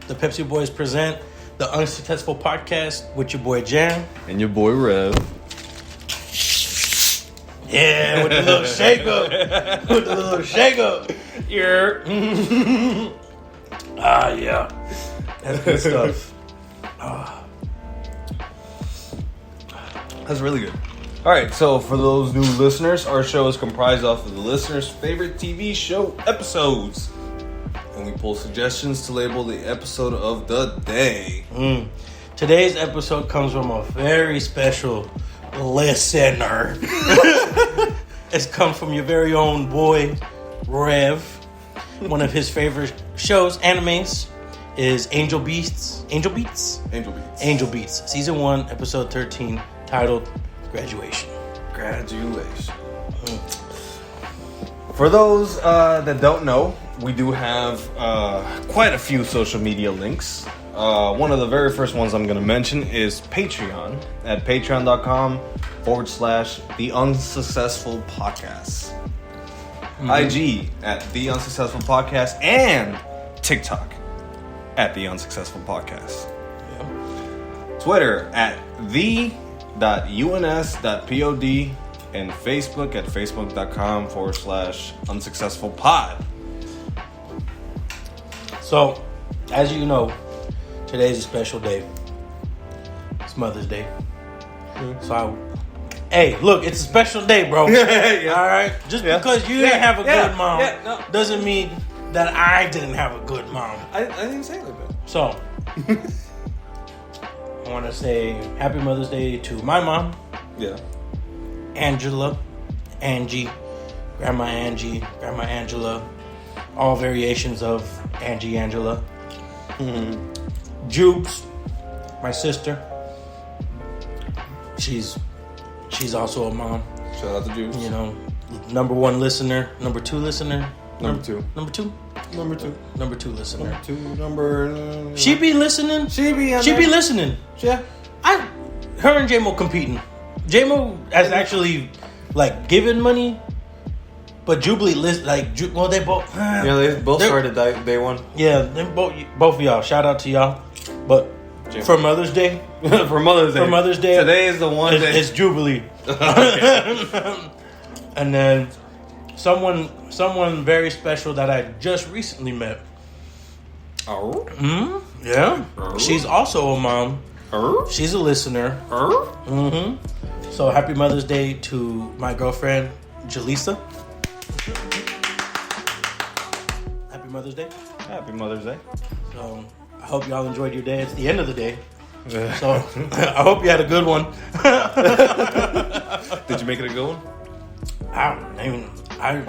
The Pepsi Boys present the Unsuccessful Podcast with your boy Jam. And your boy Rev. Yeah, with the little shake up. With the little shake up. Yeah. Yeah. That's good stuff. That's really good. Alright, so for those new listeners, our show is comprised of the listeners' favorite TV show episodes. And we pull suggestions to label the episode of the day. Today's episode comes from a very special listener. It's come from your very own boy, Rev. One of his favorite shows, animes, is Angel Beats. Angel Beats? Angel Beats. Season 1, episode 13, titled Graduation. For those that don't know, we do have quite a few social media links. One of the very first ones I'm going to mention is Patreon at patreon.com/The Unsuccessful Podcast. IG at The Unsuccessful Podcast and TikTok at The Unsuccessful Podcast. Twitter at the.uns.pod and Facebook at facebook.com/unsuccessfulpod. So, as you know, today's a special day. It's Mother's Day. So, hey, look, it's a special day, bro. Yeah. All right? Just because you didn't have a good mom doesn't mean that I didn't have a good mom. I didn't say it like that. So, I want to say Happy Mother's Day to my mom. Yeah. Angela, Angie, Grandma Angela, all variations of Angie Angela. Jubes, my sister. She's also a mom. Shout out to Jubes. You know, number 1 listener, number 2 listener. Number two listener. Number. She be listening. She be listening. Yeah. Her and J-Mo competing. J-Mo has actually given money, but Jubilee they both. They both started day one. Yeah, they both of y'all. Shout out to y'all. But for Mother's Day, for Mother's Day, today is the one day. It's Jubilee. And then someone very special that I just recently met. Oh. Yeah. She's also a mom. She's a listener. So happy Mother's Day to my girlfriend, Jaleesa. Happy Mother's Day. Happy Mother's Day. So I hope y'all enjoyed your day. It's the end of the day. So I hope you had a good one. Did you make it a good one? I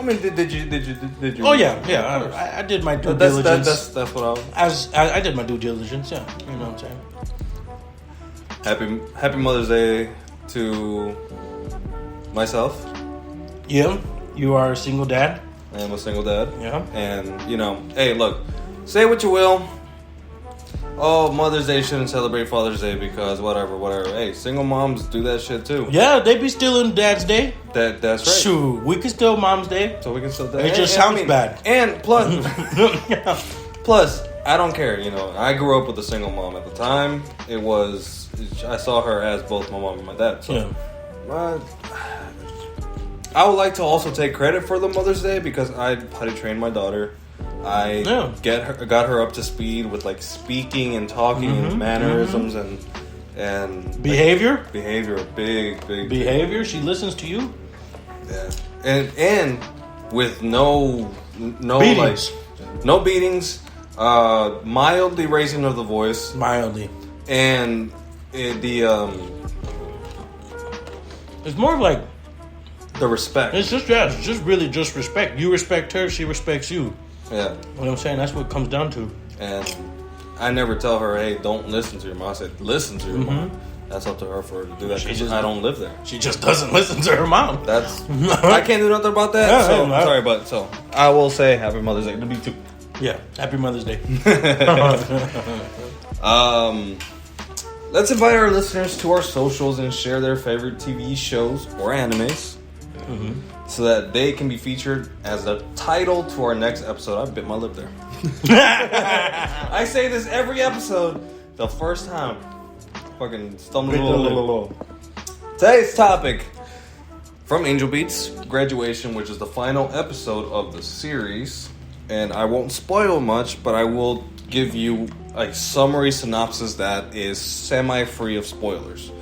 mean, did you? Oh yeah. I did my due diligence. That's what I did my due diligence. Yeah, you know what I'm saying. Happy Mother's Day to myself. Yeah, you are a single dad. I am a single dad. Yeah. And hey, look, say what you will. Oh, Mother's Day shouldn't celebrate Father's Day because whatever. Hey, single moms do that shit too. Yeah, they be stealing Dad's Day. That's right. Shoot, we can steal Mom's Day. So we can steal that. It just sounds bad. And plus, I don't care. I grew up with a single mom at the time. I saw her as both my mom and my dad. So, I would like to also take credit for the Mother's Day because I potty trained my daughter. I got her up to speed with speaking and talking and mannerisms and behavior. Big behavior. She listens to you. Yeah, and with no beatings. No beatings. Mildly raising of the voice. Mildly. And it's more of the respect. It's just really just respect. You respect her, she respects you. Yeah. You know what I'm saying? That's what it comes down to. And I never tell her, hey, don't listen to your mom. I said, listen to your mom. That's up to her for her to do that because I don't live there. She just doesn't listen to her mom. I can't do nothing about that. So I will say Happy Mother's Day to me too. Yeah, Happy Mother's Day. Let's invite our listeners to our socials and share their favorite TV shows or animes. So that they can be featured as a title to our next episode. I bit my lip there. I say this every episode. The first time. Fucking stumbling. Today's topic from Angel Beats, graduation, which is the final episode of the series. And I won't spoil much, but I will give you a summary synopsis that is semi-free of spoilers.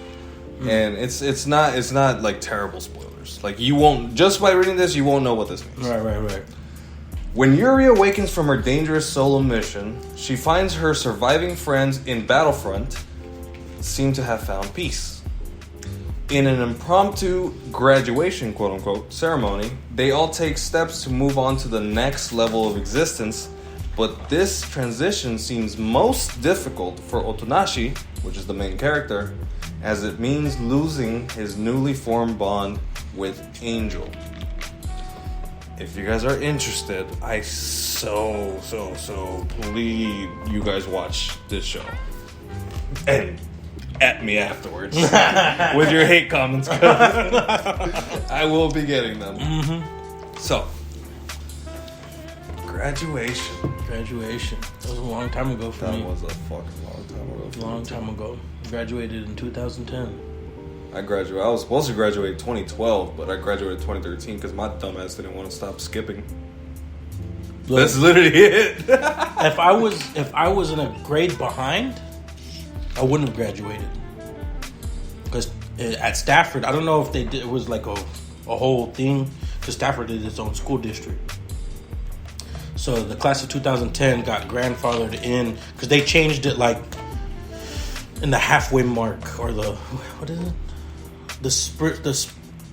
And it's not like terrible spoilers. Like you won't, just by reading this, you won't know what this means. Right. When Yuri awakens from her dangerous solo mission, she finds her surviving friends in Battlefront seem to have found peace. In an impromptu graduation, quote-unquote, ceremony, they all take steps to move on to the next level of existence, but this transition seems most difficult for Otonashi, which is the main character, as it means losing his newly formed bond with Angel. If you guys are interested, I so please you guys watch this show. And at me afterwards with your hate comments. I will be getting them. Mm-hmm. So, graduation. That was a long time ago for me. That was a fucking long time ago. Long time ago. Graduated in 2010. I was supposed to graduate 2012, but I graduated 2013 because my dumbass didn't want to stop skipping. Look, that's literally it. If I was in a grade behind, I wouldn't have graduated. Because at Stafford, I don't know if they did, it was like a whole thing, because Stafford did its own school district. So the class of 2010 got grandfathered in because they changed it like in the halfway mark, or the, what is it?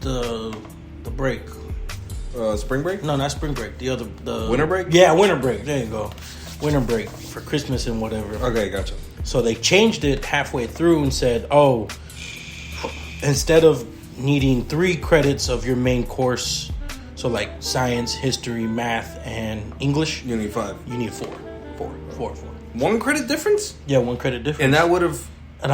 The break. Spring break? No, not spring break. The winter break? Yeah, winter break. There you go. Winter break for Christmas and whatever. Okay, gotcha. So they changed it halfway through and said, oh, instead of needing 3 credits of your main course, so like science, history, math, and English, you need 5. You need 4. 4. 1 credit difference? Yeah, 1 credit difference. And that would have... And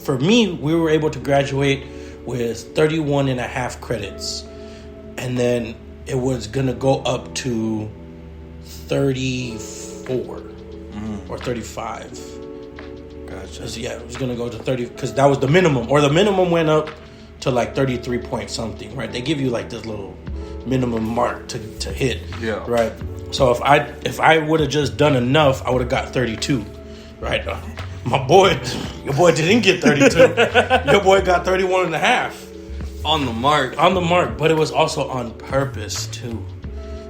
for me, we were able to graduate with 31 and a half credits. And then it was going to go up to 34 or 35. Gotcha. Yeah, it was going to go to 30 because that was the minimum. Or the minimum went up to like 33 point something, right? They give you like this little minimum mark to hit. Yeah. Right? So if I would have just done enough, I would have got 32. Right? Your boy didn't get 32. Your boy got 31 and a half. On the mark, but it was also on purpose too.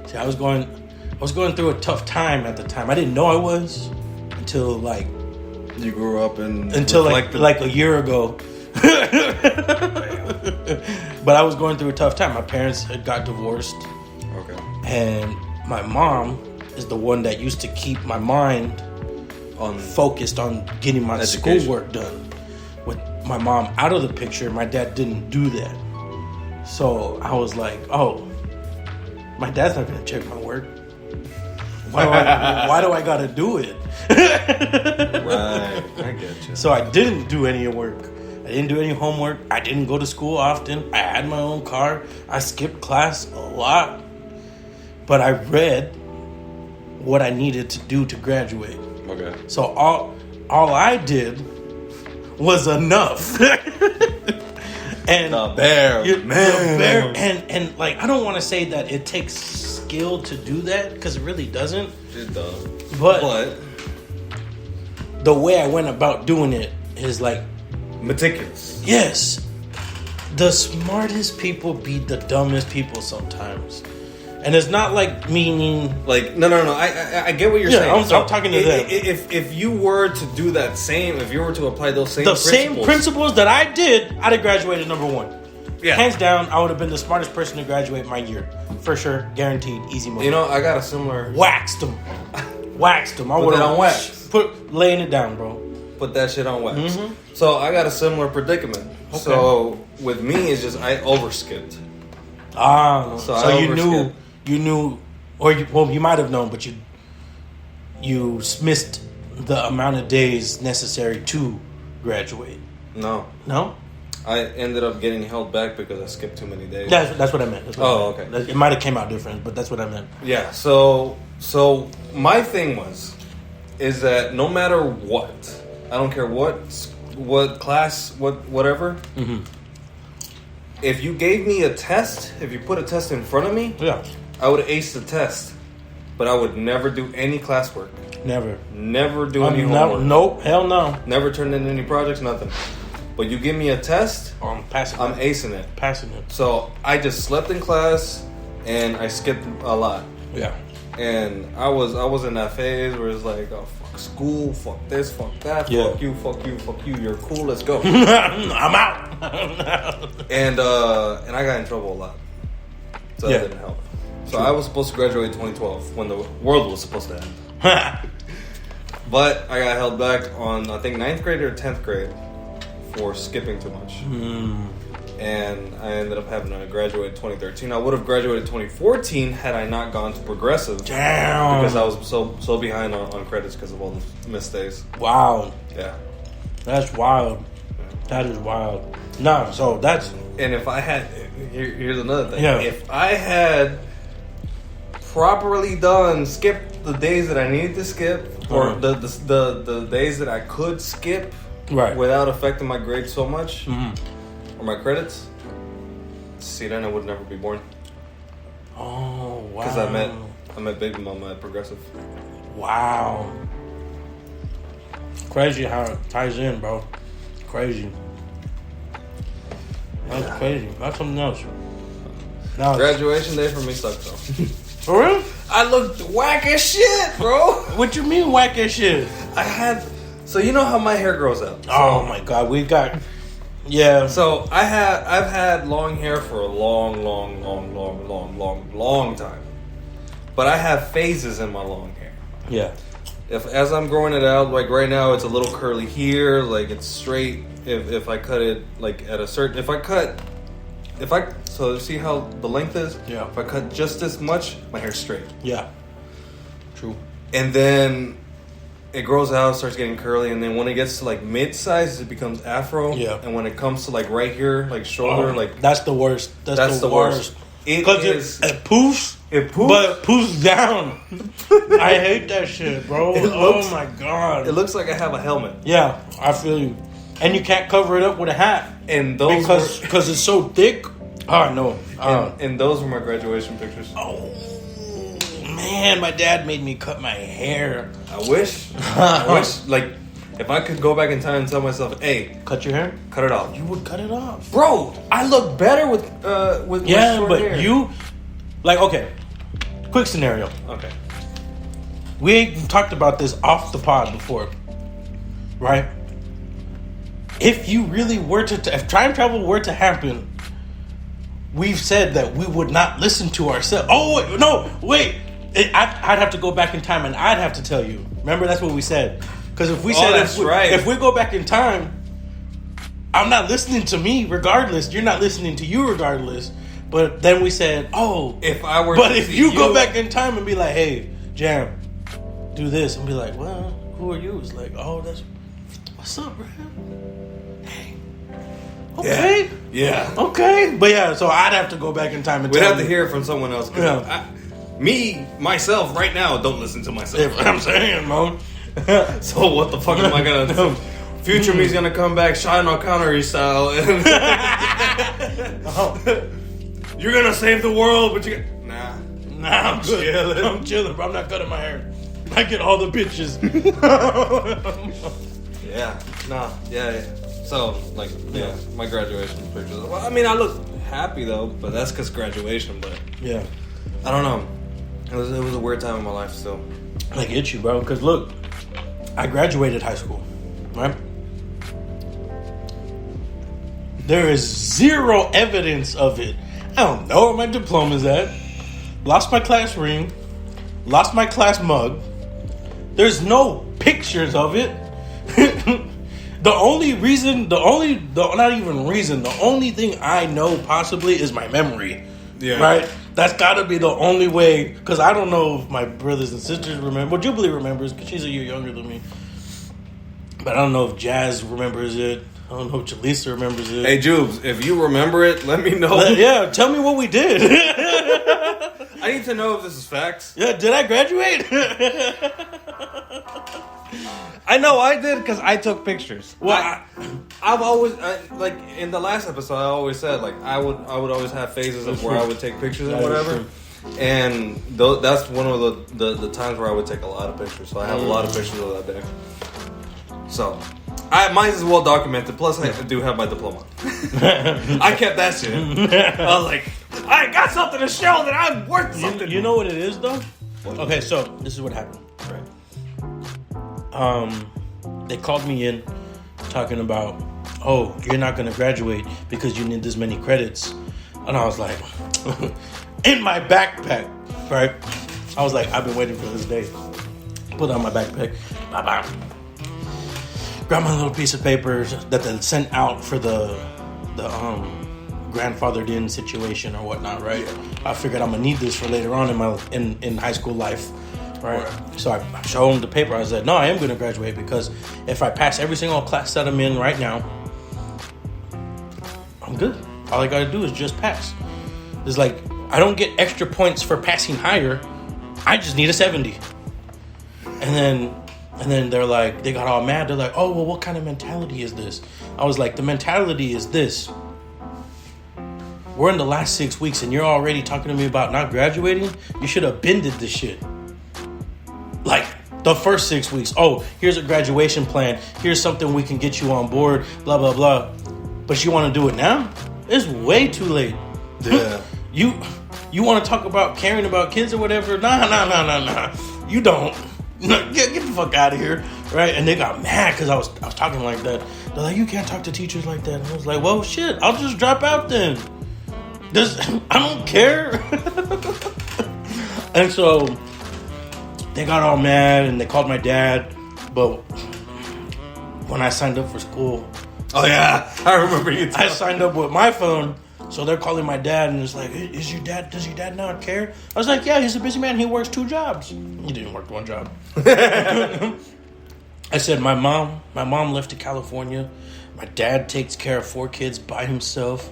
See, I was going through a tough time at the time. I didn't know I was until like you grew up until like a year ago. But I was going through a tough time. My parents had got divorced. Okay. And my mom is the one that used to keep my mind focused on getting my schoolwork done. With my mom out of the picture, my dad didn't do that. So I was like, oh, my dad's not going to check my work. Why do I got to do it? Right, I get you. So I didn't do any work. I didn't do any homework. I didn't go to school often. I had my own car. I skipped class a lot. But I read what I needed to do to graduate. Okay. So all I did was enough. And the bear, and like I don't want to say that it takes skill to do that because it really doesn't. It does. But the way I went about doing it is like meticulous. Yes. The smartest people beat the dumbest people sometimes. And it's not like meaning... Like, no. I get what you're saying. I'm talking to them. If you were to do that same... If you were to apply those same same principles that I did, I'd have graduated number 1. Yeah. Hands down, I would have been the smartest person to graduate my year. For sure. Guaranteed. Easy money. You know, I got a similar... Waxed them. I would have... on wax. Laying it down, bro. Put that shit on wax. Mm-hmm. So, I got a similar predicament. Okay. So, with me, it's just I overskipped. So you knew, or you might have known, but you missed the amount of days necessary to graduate. No. I ended up getting held back because I skipped too many days. That's what I meant. That's what I meant. Okay. It might have came out different, but that's what I meant. Yeah. So my thing is that no matter what, I don't care what class, whatever. Mm-hmm. If you gave me a test, if you put a test in front of me, Yeah. I would ace the test, but I would never do any classwork. Never do any homework. Nope. Hell no. Never turn in any projects. Nothing. But you give me a test, I'm passing. I'm acing it. Passing it. So I just slept in class, and I skipped a lot. Yeah. And I was in that phase where it's like, oh fuck school, fuck this, fuck that, Yeah. fuck you, you're cool, let's go. I'm out. and I got in trouble a lot, so Yeah. that didn't help. So I was supposed to graduate 2012 when the world was supposed to end, but I got held back on I think 9th grade or 10th grade for skipping too much. And I ended up having to graduate 2013. I would have graduated 2014 had I not gone to progressive. Damn. Because I was so behind on credits because of all the missed days. Wow. Yeah. That's wild. That is wild. No, so that's... And if I had... Here's another thing. Yeah. If I had properly skipped the days that I needed to skip, or the days that I could skip Right. without affecting my grades so much, or my credits, see, then I would never be born. Oh, wow. Because I met baby mama at progressive. Wow. Crazy how it ties in, bro. Crazy. That's crazy. That's something else. Now, Graduation day for me sucked though. for real? I looked whack as shit, bro. What you mean whack as shit? So you know how my hair grows out. Oh my god, we got... Yeah. So I've had long hair for a long time. But I have phases in my long hair. Yeah. As I'm growing it out, like right now it's a little curly here, like it's straight. If I cut it like at a certain so see how the length is? Yeah. If I cut just this much, my hair's straight. Yeah. True. And then it grows out, starts getting curly, and then when it gets to like mid-size, it becomes afro. Yeah. And when it comes to like right here, like shoulder, like that's the worst. That's the worst. Because it poofs. It poofs. But it poofs down. I hate that shit, bro. Oh my god. It looks like I have a helmet. Yeah, I feel you. And you can't cover it up with a hat. And those because it's so thick. Oh no. And those were my graduation pictures. Oh man, my dad made me cut my hair. I wish like if I could go back in time and tell myself, hey, cut your hair? Cut it off. You would cut it off. Bro, I look better with my short hair. You like okay. Quick scenario. Okay. We talked about this off the pod before. Right? If you really were if time travel were to happen, we've said that we would not listen to ourselves. Oh, wait. I'd have to go back in time and I'd have to tell you. Remember, that's what we said. Because if we said if we go back in time, I'm not listening to me regardless. You're not listening to you regardless. But then we said, if you go back in time and be like, hey, Jam, do this, and be like, well, who are you? It's like, what's up, bro? Hey. Okay. Yeah. Okay. But yeah, so I'd have to go back in time and we'd have to hear it from someone else. Yeah. Myself, right now, don't listen to myself. That's what I'm saying, man. So what the fuck am I gonna do? Future me's gonna come back, Sean O'Connery style. You're gonna save the world, but nah, I'm good. I'm chilling, bro. I'm not cutting my hair. I get all the bitches. Yeah. So, my graduation pictures. Well, I mean, I look happy though, but that's because graduation. But yeah, I don't know. It was a weird time in my life still. I get you, bro. Because look, I graduated high school, right? There is zero evidence of it. I don't know where my diploma's at. Lost my class ring. Lost my class mug. There's no pictures of it. The only thing I know possibly is my memory. Yeah. Right? That's gotta be the only way, because I don't know if my brothers and sisters remember. Well, Jubilee remembers, because she's a year younger than me. But I don't know if Jazz remembers it. I don't know what Jaleesa remembers it. Hey, Jubes, if you remember it, let me know. Yeah, tell me what we did. I need to know if this is facts. Yeah, did I graduate? I know I did because I took pictures. Well, I've always like in the last episode. I always said like I would always have phases of where I would take pictures and whatever. And that's one of the times where I would take a lot of pictures. So I have a lot of pictures of that day. So mine is well documented. Plus, I do have my diploma. I kept that shit. I was like, I got something to show that I'm worth something. You know what it is though? Okay, so this is what happened. Right. They called me in talking about, oh, you're not going to graduate because you need this many credits. And I was like, in my backpack, right? I was like, I've been waiting for this day. Put on my backpack. Bye-bye. Grab my little piece of paper that they sent out for the grandfathered in situation or whatnot, right? Yeah. I figured I'm going to need this for later on in high school life. Right. So I showed him the paper. I said, no, I am going to graduate because if I pass every single class that I'm in right now, I'm good. All I got to do is just pass. It's like, I don't get extra points for passing higher. I just need a 70. And then they're like, they got all mad. They're like, oh, well, what kind of mentality is this? I was like, the mentality is this. We're in the last 6 weeks and you're already talking to me about not graduating? You should have bended this shit. Like, the first 6 weeks. Oh, here's a graduation plan. Here's something we can get you on board. Blah, blah, blah. But you want to do it now? It's way too late. Yeah. You want to talk about caring about kids or whatever? Nah. You don't. Get the fuck out of here. Right? And they got mad because I was talking like that. They're like, you can't talk to teachers like that. And I was like, well, shit. I'll just drop out then. I don't care. And so they got all mad and they called my dad. But when I signed up for school, oh yeah, I remember you. I signed up with my phone, so they're calling my dad and it's like, does your dad not care? I was like, yeah, he's a busy man. He works 2 jobs. He didn't work 1 job. I said, my mom left to California. My dad takes care of 4 kids by himself.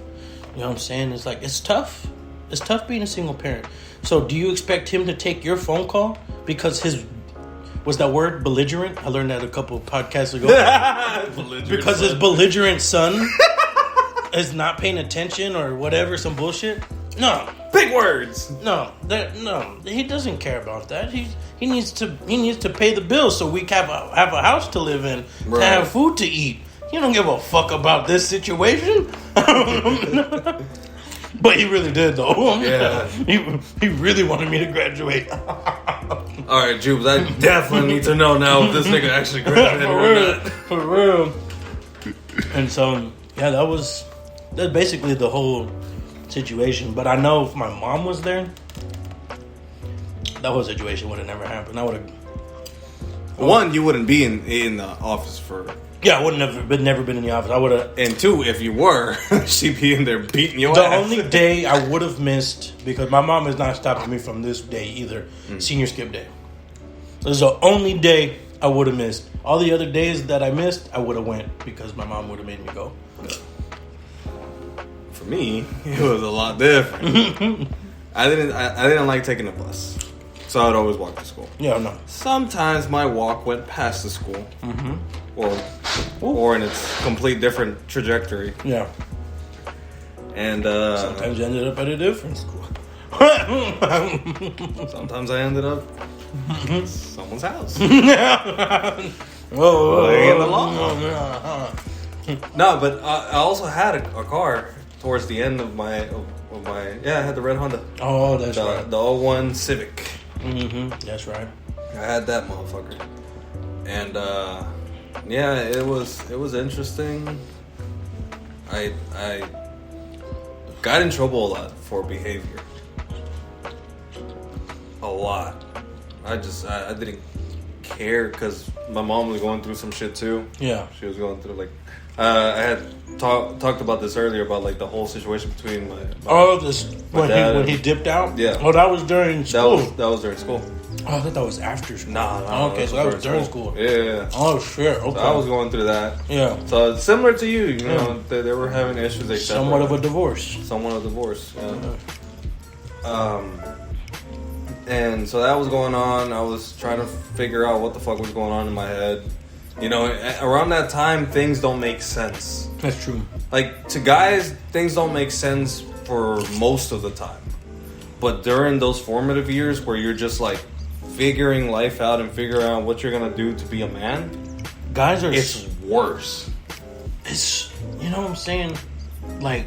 You know what I'm saying? It's like, it's tough. It's tough being a single parent. So do you expect him to take your phone call because was that word belligerent? I learned that a couple of podcasts ago. Because his belligerent son is not paying attention or whatever, some bullshit. No, big words. No, he doesn't care about that. He needs to pay the bills so we can have a house to live in, right, to have food to eat. He don't give a fuck about this situation. But he really did, though. Yeah. He really wanted me to graduate. All right, Jubes, I definitely need to know now if this nigga actually graduated or not. For real. And so, yeah, that's basically the whole situation. But I know if my mom was there, that whole situation would have never happened. I would have... One, you wouldn't be in the office for... Yeah, I would have never been in the office. I would have... And 2, if you were, she'd be in there beating your ass. The only day I would have missed, because my mom has not stopped me from this day either, senior skip day. This is the only day I would have missed. All the other days that I missed, I would have went because my mom would have made me go. For me, it was a lot different. I didn't like taking the bus, so I would always walk to school. Yeah, no. Sometimes my walk went past the school, or in its complete different trajectory. Yeah. And sometimes you ended up at a different school. Sometimes I ended up at someone's house. In the law. No, but I also had a car towards the end of my I had the red Honda. Oh, that's right. The 01 Civic. That's right. I had that motherfucker. And yeah, it was interesting. I got in trouble a lot for behavior. A lot. I didn't care because my mom was going through some shit too. Yeah, she was going through like I had talked about this earlier about like the whole situation between my when he dipped out. Yeah. Oh, that was during school. That was during school. Oh, I thought that was after school. Nah. Okay, so that was during school. Yeah. Oh shit. Okay. So I was going through that. Yeah. So it's similar to you. You know, they were having issues. They Somewhat of a divorce. Somewhat of a divorce. Yeah. And so that was going on. I was trying to figure out what the fuck was going on in my head. You know, around that time, things don't make sense. That's true. Like, to guys, things don't make sense for most of the time. But during those formative years where you're just, like, figuring life out and figuring out what you're going to do to be a man, guys are... It's worse. It's... You know what I'm saying? Like,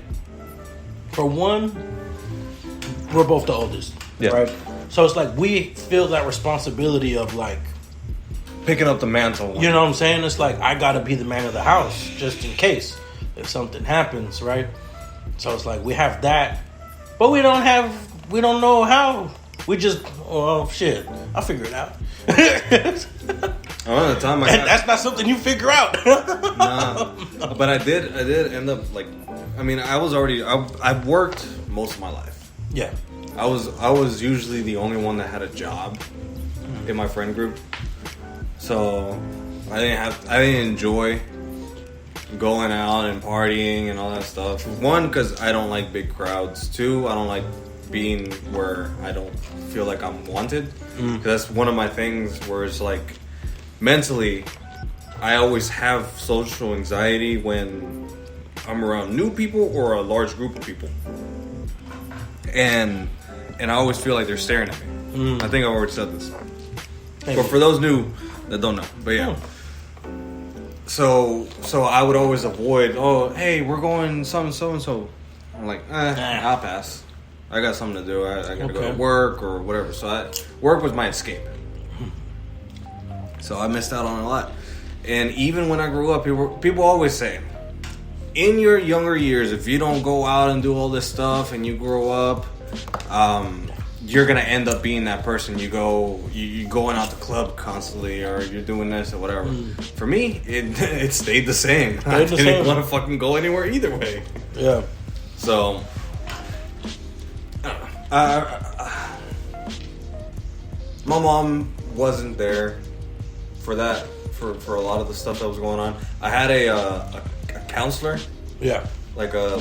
for one, we're both the oldest. Yeah. Right? So it's like we feel that responsibility of, like... Picking up the mantle. You know what I'm saying? It's like, I gotta be the man of the house, just in case if something happens, right? So it's like, we have that, but we don't know how. We just, oh shit, I'll figure it out. Around the time that's not something you figure out. Nah, but I did end up, like, I mean, I've worked most of my life. Yeah. I was usually the only one that had a job in my friend group. So I didn't enjoy going out and partying and all that stuff. One, because I don't like big crowds. Two, I don't like being where I don't feel like I'm wanted. Because that's one of my things where it's like, mentally, I always have social anxiety when I'm around new people or a large group of people. And I always feel like they're staring at me. I think I've already said this. But for those new that don't know, but yeah. So I would always avoid. Oh, hey, we're going so and so. I'm like, I'll pass. I got something to do. I gotta go to work or whatever. So work was my escape. So I missed out on a lot. And even when I grew up, people always say, in your younger years, if you don't go out and do all this stuff and you grow up, you're gonna end up being that person. You going out the club constantly, or you're doing this or whatever. For me, it stayed the same. I didn't want to fucking go anywhere either way. Yeah. So, my mom wasn't there for that. For a lot of the stuff that was going on. I had a counselor. Yeah. Like a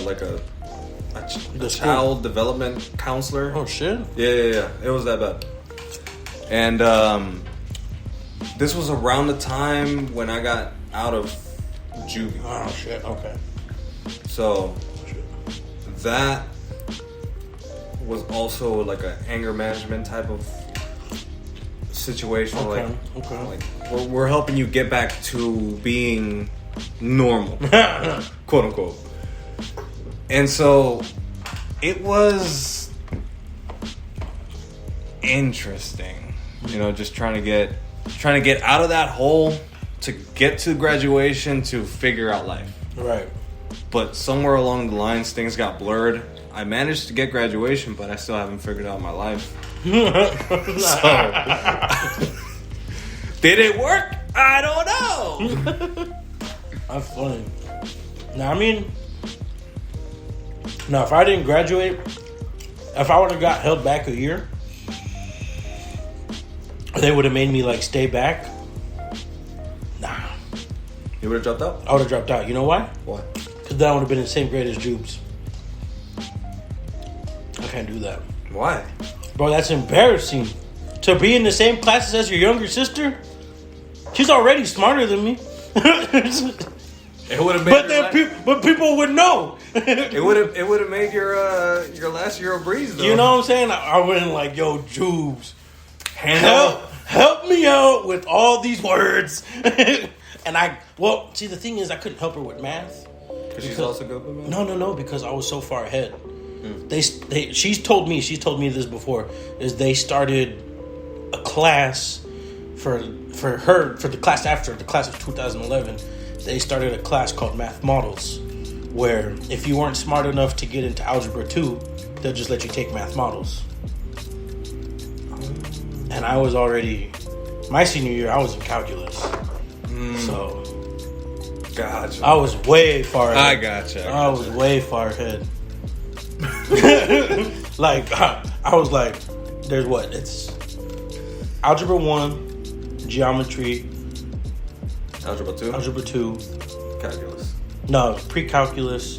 child development counselor. Oh shit. Yeah. It was that bad. And this was around the time when I got out of juvie. Oh shit. Okay. So that was also like an anger management type of situation. Okay. Like we're helping you get back to being normal, quote unquote. And so it was interesting, you know, just trying to get out of that hole to get to graduation to figure out life. Right. But somewhere along the lines, things got blurred. I managed to get graduation, but I still haven't figured out my life. So, did it work? I don't know. That's funny. Now, I mean, if I didn't graduate, if I would have got held back a year, they would have made me like stay back. Nah. You would have dropped out? I would have dropped out. You know why? Why? Because then I would have been in the same grade as Jubes. I can't do that. Why? Bro, that's embarrassing. To be in the same classes as your younger sister? She's already smarter than me. It would have made but people would know. it would have made your last year a breeze though. You know what I'm saying? I went in like, yo, Jubes, help me out with all these words. And see, the thing is, I couldn't help her with math. Because she's also good with math? No, because I was so far ahead. She's told me this before, is they started a class for the class after the class of 2011. They started a class called Math Models, where if you weren't smart enough to get into Algebra 2, they'll just let you take Math Models. And I was already, my senior year, I was in calculus. So, gotcha. I was way far ahead. I gotcha. I was way far ahead. Like, I was like, I Algebra 1, geometry, Algebra 2? Algebra 2. Calculus. No, pre-calculus,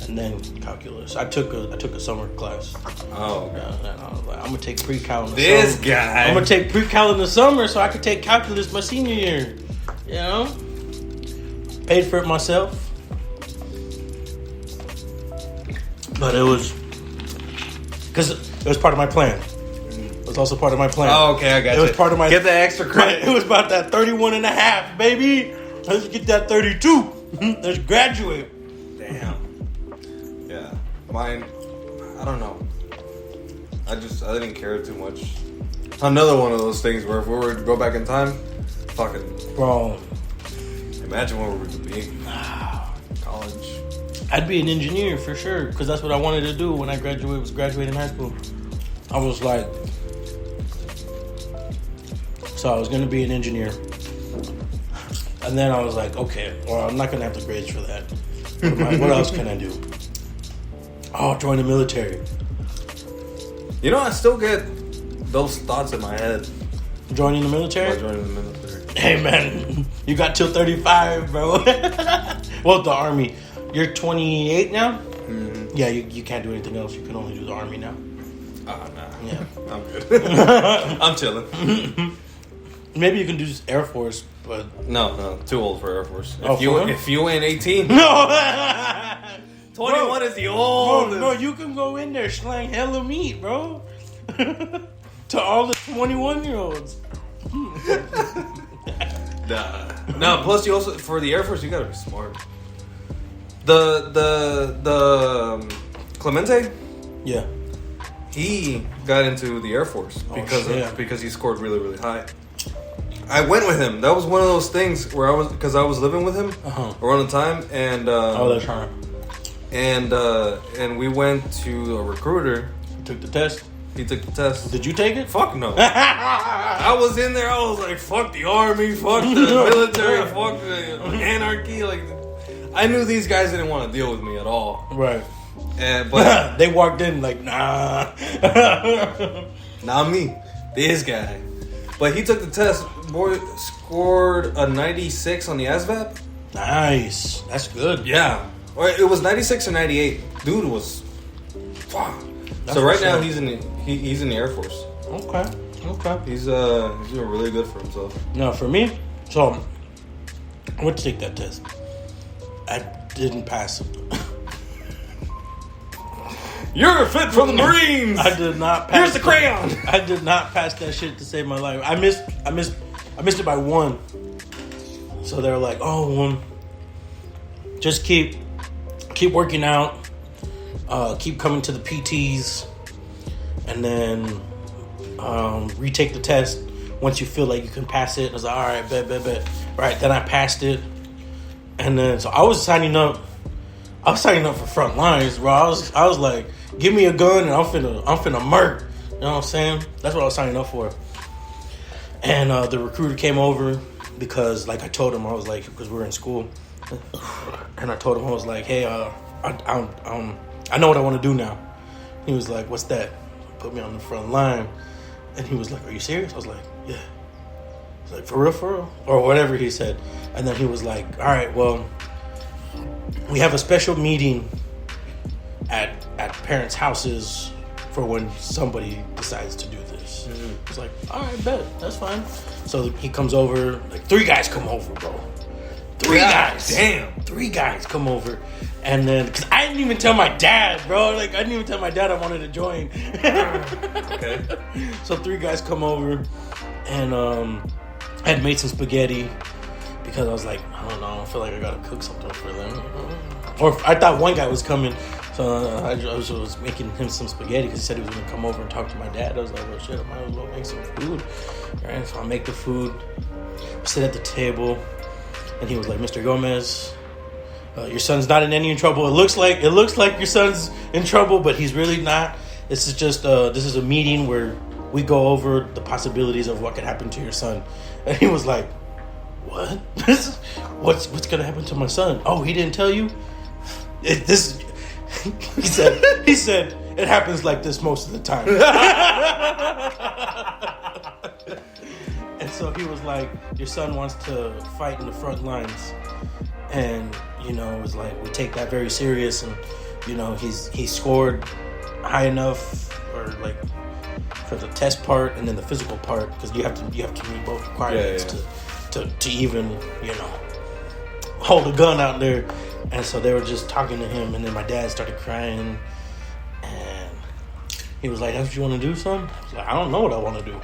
and then calculus. I took a summer class. Oh, okay. And I was like, I'm gonna take pre-cal in the This summer. guy. I'm gonna take pre-cal in the summer so I could take calculus my senior year. You know? Paid for it myself. But it was... Because it was part of my plan. It was also part of my plan. Oh, okay, I got it you. It was part of my... Get the extra credit. It was about that 31 and a half, baby. Let's get that 32. Let's graduate. Damn. Yeah. Mine, I don't know. I didn't care too much. Another one of those things where if we were to go back in time, fucking... Bro. Imagine where we would be. College. I'd be an engineer for sure, because that's what I wanted to do when I graduating high school. I was like... So I was going to be an engineer. And then I was like, okay, well, I'm not going to have the grades for that. What else can I do? Oh, join the military. You know, I still get those thoughts in my head. Joining the military? About joining the military. Hey, man, you got till 35, bro. Well, the Army. You're 28 now? Mm-hmm. Yeah, you can't do anything else. You can only do the Army now. Oh, nah. Yeah. I'm good. I'm chilling. Maybe you can do Air Force, but... No, too old for Air Force. Oh, If you ain't 18... No! 21 is the oldest. Bro, you can go in there slang hella meat, bro. To all the 21-year-olds. Nah. No, plus you also... For the Air Force, you gotta be smart. The Clemente... Yeah. He got into the Air Force because he scored really, really high. I went with him. That was one of those things where I was living with him around the time, and that's right. And we went to a recruiter. Took the test. He took the test. Did you take it? Fuck no. I was in there. I was like, fuck the army, fuck the military, fuck the anarchy. Like, I knew these guys didn't want to deal with me at all. Right. But they walked in like, nah. Not me. This guy. But he took the test. Boy scored a 96 on the ASVAB. Nice. That's good. Yeah. Or it was 96 or 98. Dude was... Wow. So right now he's in the Air Force. Okay. He's doing really good for himself. No, for me, so I went to take that test. I didn't pass it. You're fit for the Marines. I did not pass. Here's the crayon. I did not pass that shit to save my life. I missed it by one. So they're like, "Oh, just keep working out. Keep coming to the PTs, and then retake the test once you feel like you can pass it." I was like, "All right, bet." Right, then I passed it, and then so I was signing up for front lines, bro. I was like, give me a gun and I'm finna murk. You know what I'm saying? That's what I was signing up for. And the recruiter came over because, like I told him, I was like, because we were in school, and I told him, I was like, hey, I know what I want to do now. He was like, what's that? Put me on the front line. And he was like, are you serious? I was like, yeah. He's like, for real? Or whatever he said. And then he was like, all right, well, we have a special meeting at parents' houses for when somebody decides to do this. Mm-hmm. It's like, all right, bet, that's fine. So he comes over, like 3 guys come over, bro. 3 guys. Damn. 3 guys come over. And then, because I didn't even tell my dad, bro. Like, I didn't even tell my dad I wanted to join. Okay. So 3 guys come over, and I had made some spaghetti because I was like, I don't know, I feel like I gotta cook something for them. Or I thought one guy was coming, so I was making him some spaghetti because he said he was gonna come over and talk to my dad. I was like, well, shit, I might as well make some food. Right? So I make the food, sit at the table, and he was like, Mr. Gomez, your son's not in any trouble. It looks like your son's in trouble, but he's really not. This is just this is a meeting where we go over the possibilities of what could happen to your son. And he was like, what? What's gonna happen to my son? Oh, he didn't tell you? He said it happens like this most of the time. so he was like, your son wants to fight in the front lines. And, you know, it was like, we take that very serious. And, you know, he scored high enough, or like, for the test part and then the physical part, because you have to meet both requirements to even, you know, hold a gun out there. And so they were just talking to him, and then my dad started crying, and he was like, "That's what you want to do, son?" I was like, "I don't know what I want to do.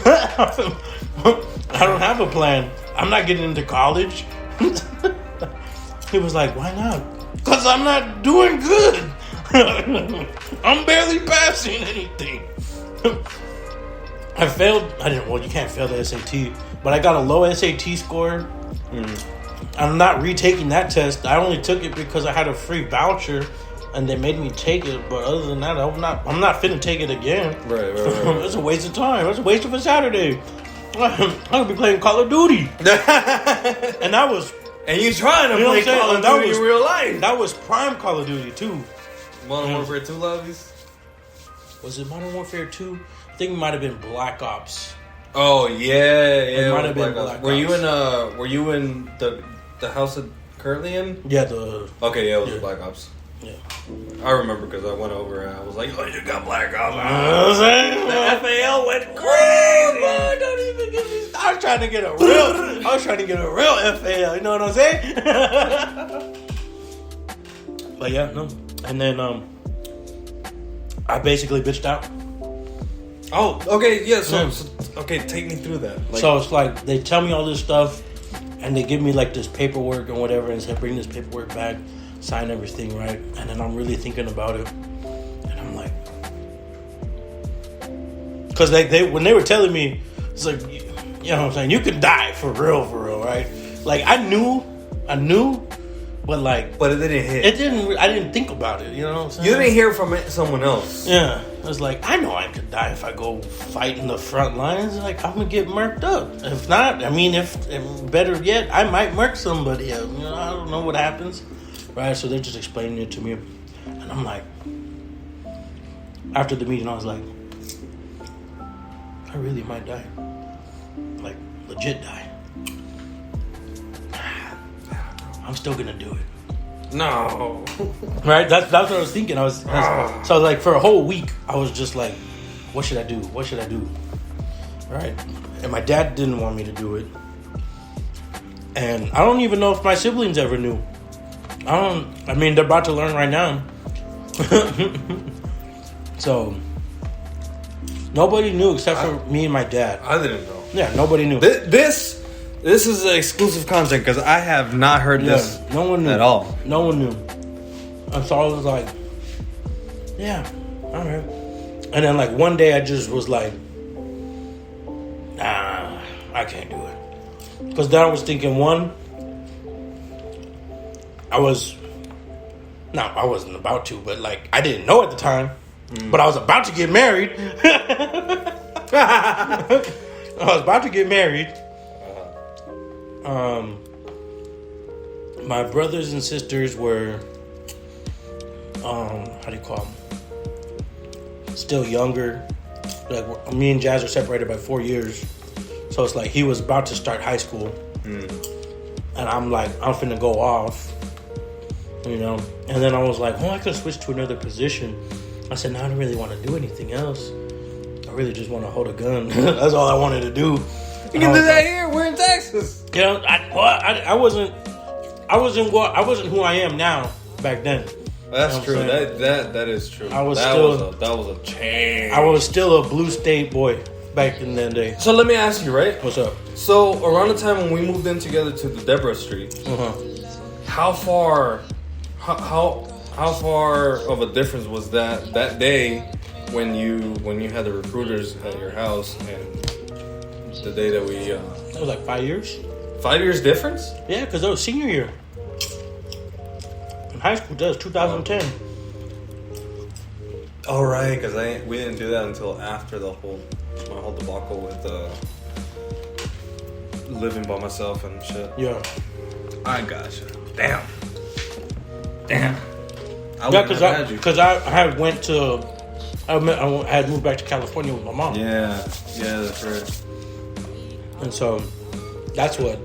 I don't have a plan. I'm not getting into college." He was like, "Why not?" "Because I'm not doing good. I'm barely passing anything." I failed. Well, you can't fail the SAT, but I got a low SAT score. I'm not retaking that test. I only took it because I had a free voucher, and they made me take it. But other than that, I'm not finna take it again. Right. It's a waste of time. It's a waste of a Saturday. I'm gonna be playing Call of Duty, and that was. And you trying to play Call of Duty in real life? That was prime Call of Duty too. Modern Warfare 2 lobbies? Was it Modern Warfare 2? I think it might have been Black Ops. Oh yeah. It might have been Black Ops. Were you in the house that currently in? Yeah, Okay, yeah, it was Black Ops. Yeah. I remember because I went over and I was like, "Oh, you got Black Ops." The FAL went crazy. Boy, don't even get me. I was trying to get a real FAL. You know what I'm saying? But yeah, no. And then I basically bitched out. Oh, okay, yeah. So okay, take me through that. So it's like they tell me all this stuff, and they give me like this paperwork and whatever, and say bring this paperwork back, sign everything, right? And then I'm really thinking about it, and I'm like, because they when they were telling me, it's like, you know what I'm saying, you could die for real, right? Like I knew, but it didn't hit. I didn't think about it. You know what I'm saying? You didn't hear from someone else. Yeah. I was like, I know I could die if I go fight in the front lines. Like, I'm going to get murked up. If not, I mean, if better yet, I might murk somebody else. You know, I don't know what happens. Right? So they're just explaining it to me. And I'm like, after the meeting, I was like, I really might die. Like, legit die. I'm still going to do it. No. Right? That's what I was thinking. So I was like, for a whole week, I was just like, what should I do? What should I do? Right? And my dad didn't want me to do it. And I don't even know if my siblings ever knew. I mean, they're about to learn right now. So, nobody knew except for me and my dad. I didn't know. Yeah, nobody knew. This is exclusive content because I have not heard this. No one knew at all. No one knew. And so I was like, yeah, all right. And then like one day I just was like, nah, I can't do it. Because then I was thinking, I wasn't about to, but like I didn't know at the time. But I was about to get married. My brothers and sisters were, how do you call them? Still younger. Like me and Jazz are separated by 4 years, so it's like he was about to start high school, and I'm like, I'm finna go off, you know. And then I was like, I could switch to another position. I said, no, I don't really want to do anything else. I really just want to hold a gun. That's all I wanted to do. You can do that here. We're in Texas. You know, I wasn't who I am now back then. That's true. That is true. That was a change. I was still a blue state boy back in that day. So let me ask you, right? What's up? So around the time when we moved in together to the Deborah Street, how far of a difference was that day when you had the recruiters at your house and the day that we? It was like 5 years. 5 years difference? Yeah, because that was senior year. In high school, that was 2010. All right, because we didn't do that until after my whole debacle with living by myself and shit. Yeah. I gotcha. Damn. Yeah, because I I had moved back to California with my mom. Yeah, that's right. And so that's what.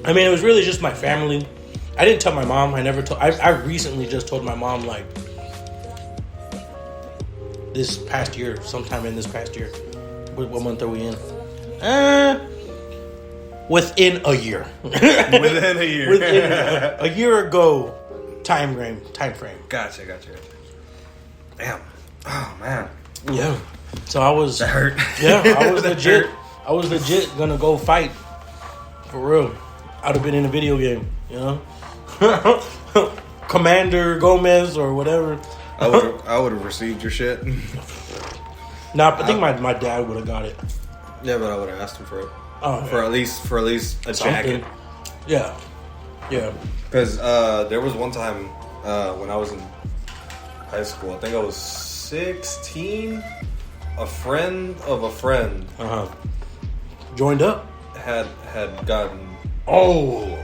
I mean, it was really just my family. I didn't tell my mom. I recently just told my mom, like, this past year, sometime in this past year. What month are we in? Within a year. Within a year. Within a year ago time frame. Gotcha. Damn. Oh, man. Yeah. So I was... That hurt. Yeah, I was legit gonna go fight. For real. I'd have been in a video game, you know? Commander Gomez or whatever. I would have received your shit. Nah, I think my dad would have got it. Yeah, but I would have asked him for it. Oh, for at least a jacket. Yeah. Because there was one time when I was in high school. I think I was 16. A friend of a friend joined up. Had gotten. Oh.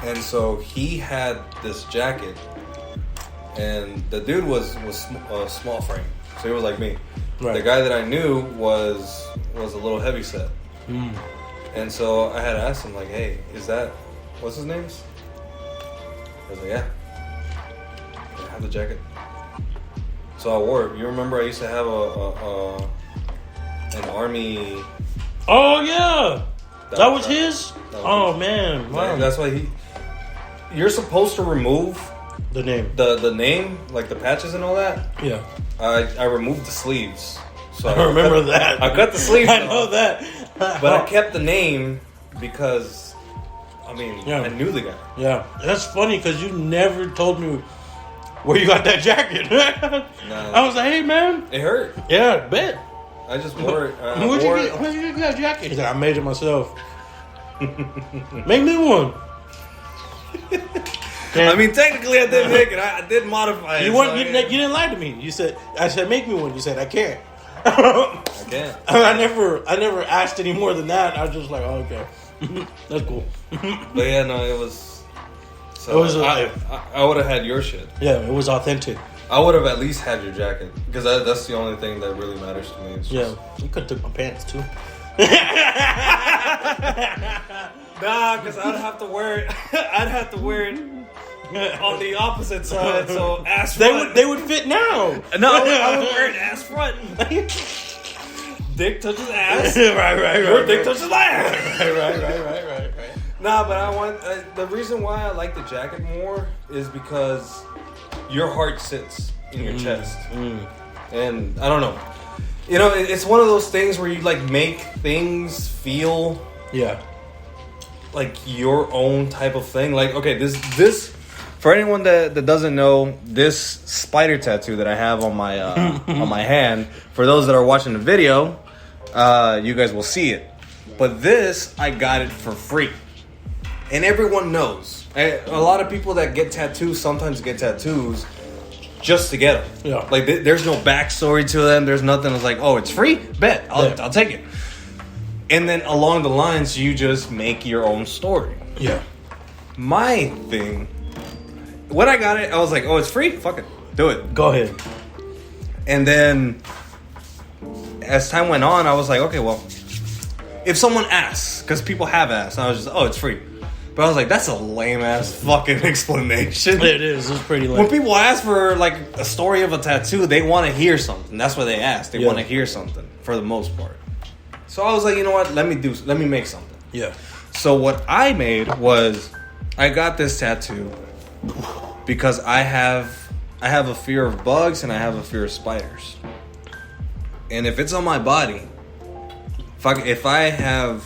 And so he had this jacket, and the dude was a small frame, so he was like me. Right. The guy that I knew was a little heavy set, and so I had asked him, like, "Hey, is that what's his name?" I was like, "Yeah, I have the jacket." So I wore it. You remember I used to have an army. Oh yeah, that was his. Man, wow. That's why you're supposed to remove the name, the name, like the patches and all that. Yeah, I removed the sleeves. So I remember that. I cut the sleeves. I know that, but I kept the name because, I mean, I knew the guy. Yeah, that's funny because you never told me where you got that jacket. No. I was like, hey man, it hurt. Yeah, I bet. I just wore it. Where'd you get that jacket? He's like, I made it myself. Make me one. I mean, technically, I did make it. I did modify it. You didn't lie to me. I said, make me one. You said, I can't. I can't. I never asked any more than that. I was just like, oh, okay, that's cool. But yeah, no, it was. So it was. I would have had your shit. Yeah, it was authentic. I would have at least had your jacket because that's the only thing that really matters to me. You could have took my pants too. Nah, because I'd have to wear it. I'd have to wear it on the opposite side, so ass front. They would fit now. No, I would wear it ass front. Dick touches ass. Right. Your dick touches ass. Right. Nah, but I want the reason why I like the jacket more is because your heart sits in your chest, and I don't know. You know, it's one of those things where you like make things feel like your own type of thing. Like, okay, this for anyone that doesn't know, this spider tattoo that I have on my on my hand. For those that are watching the video, you guys will see it. But this, I got it for free, and everyone knows. A lot of people that get tattoos sometimes get tattoos just to get them. Yeah. Like, there's no backstory to them. There's nothing. It's like, oh, it's free? Bet. I'll take it. And then along the lines, you just make your own story. Yeah. My thing, when I got it, I was like, oh, it's free? Fuck it. Do it. Go ahead. And then as time went on, I was like, okay, well, if someone asks, because people have asked, I was just, oh, it's free. But I was like, that's a lame-ass fucking explanation. It is. It's pretty lame. When people ask for, like, a story of a tattoo, they want to hear something. That's why they ask. They want to hear something, for the most part. So I was like, you know what? Let me make something. Yeah. So what I made was, I got this tattoo because I have a fear of bugs and I have a fear of spiders. And if it's on my body, if I have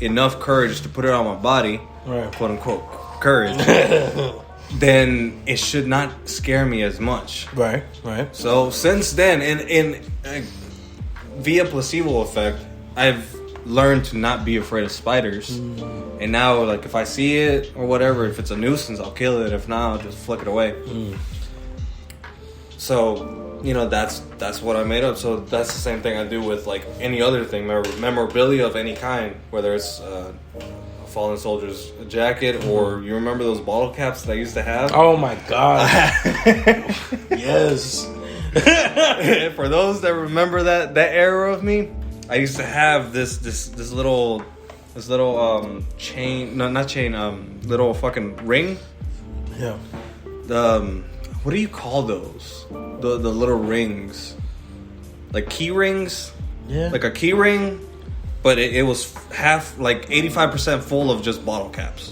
enough courage to put it on my body, right, quote unquote courage, then it should not scare me as much. Right. So since then, and via placebo effect, I've learned to not be afraid of spiders. And now, like, if I see it or whatever, if it's a nuisance, I'll kill it. If not, I'll just flick it away. So, you know, that's what I made up. So that's the same thing I do with, like, any other thing, memorabilia of any kind, whether it's a fallen soldier's jacket or you remember those bottle caps that I used to have? Oh my god. Yes. For those that remember that era of me, I used to have this little chain. No, not chain. Little fucking ring. Yeah. What do you call those? The little rings, like key rings. Yeah. Like a key ring, but it was half, like 85% full of just bottle caps.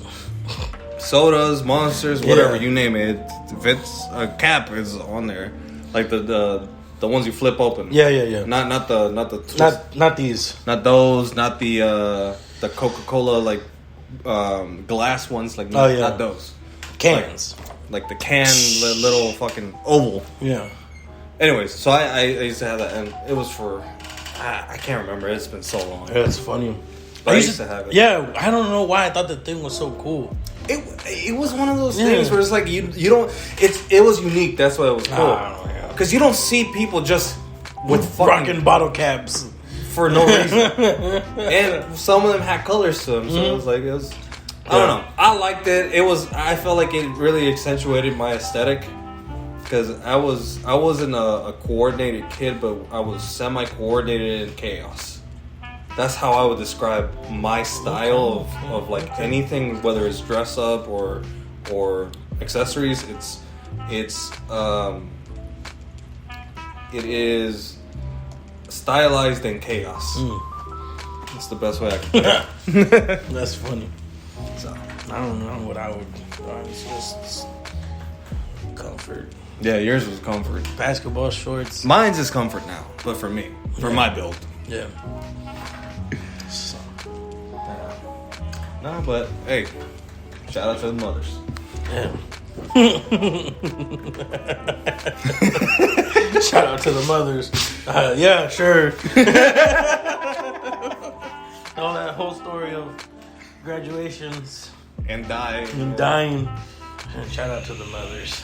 Sodas, Monsters, whatever, you name it. If it's a cap, is on there. Like the ones you flip open. Yeah. Not the twist. Not these. Not those. Not the Coca-Cola like glass ones. Like not those Cans. Like the can little fucking oval. Yeah. Anyways, so I used to have that, and it was for I can't remember. It's been so long. Yeah, it's funny. But I used to have it. Yeah, I don't know why I thought the thing was so cool. It was one of those things where it's like you don't. It was unique. That's why it was cool. Because you don't see people just with rocking bottle caps for no reason, and some of them had colors to them. So it was like I don't know. I liked it. I felt like it really accentuated my aesthetic. Because I wasn't a coordinated kid, but I was semi-coordinated in chaos. That's how I would describe my style of like anything, whether it's dress up or accessories. It is stylized in chaos. That's the best way I can put it. That's funny. So I don't know what I would. It's just comfort. Yeah, yours was comfort. Basketball shorts. Mine's is comfort now, but for me, for my build. Yeah. So. No, but hey, shout out to the mothers. Yeah. Shout out to the mothers. Yeah, sure. All that whole story of graduations and dying. And shout out to the mothers.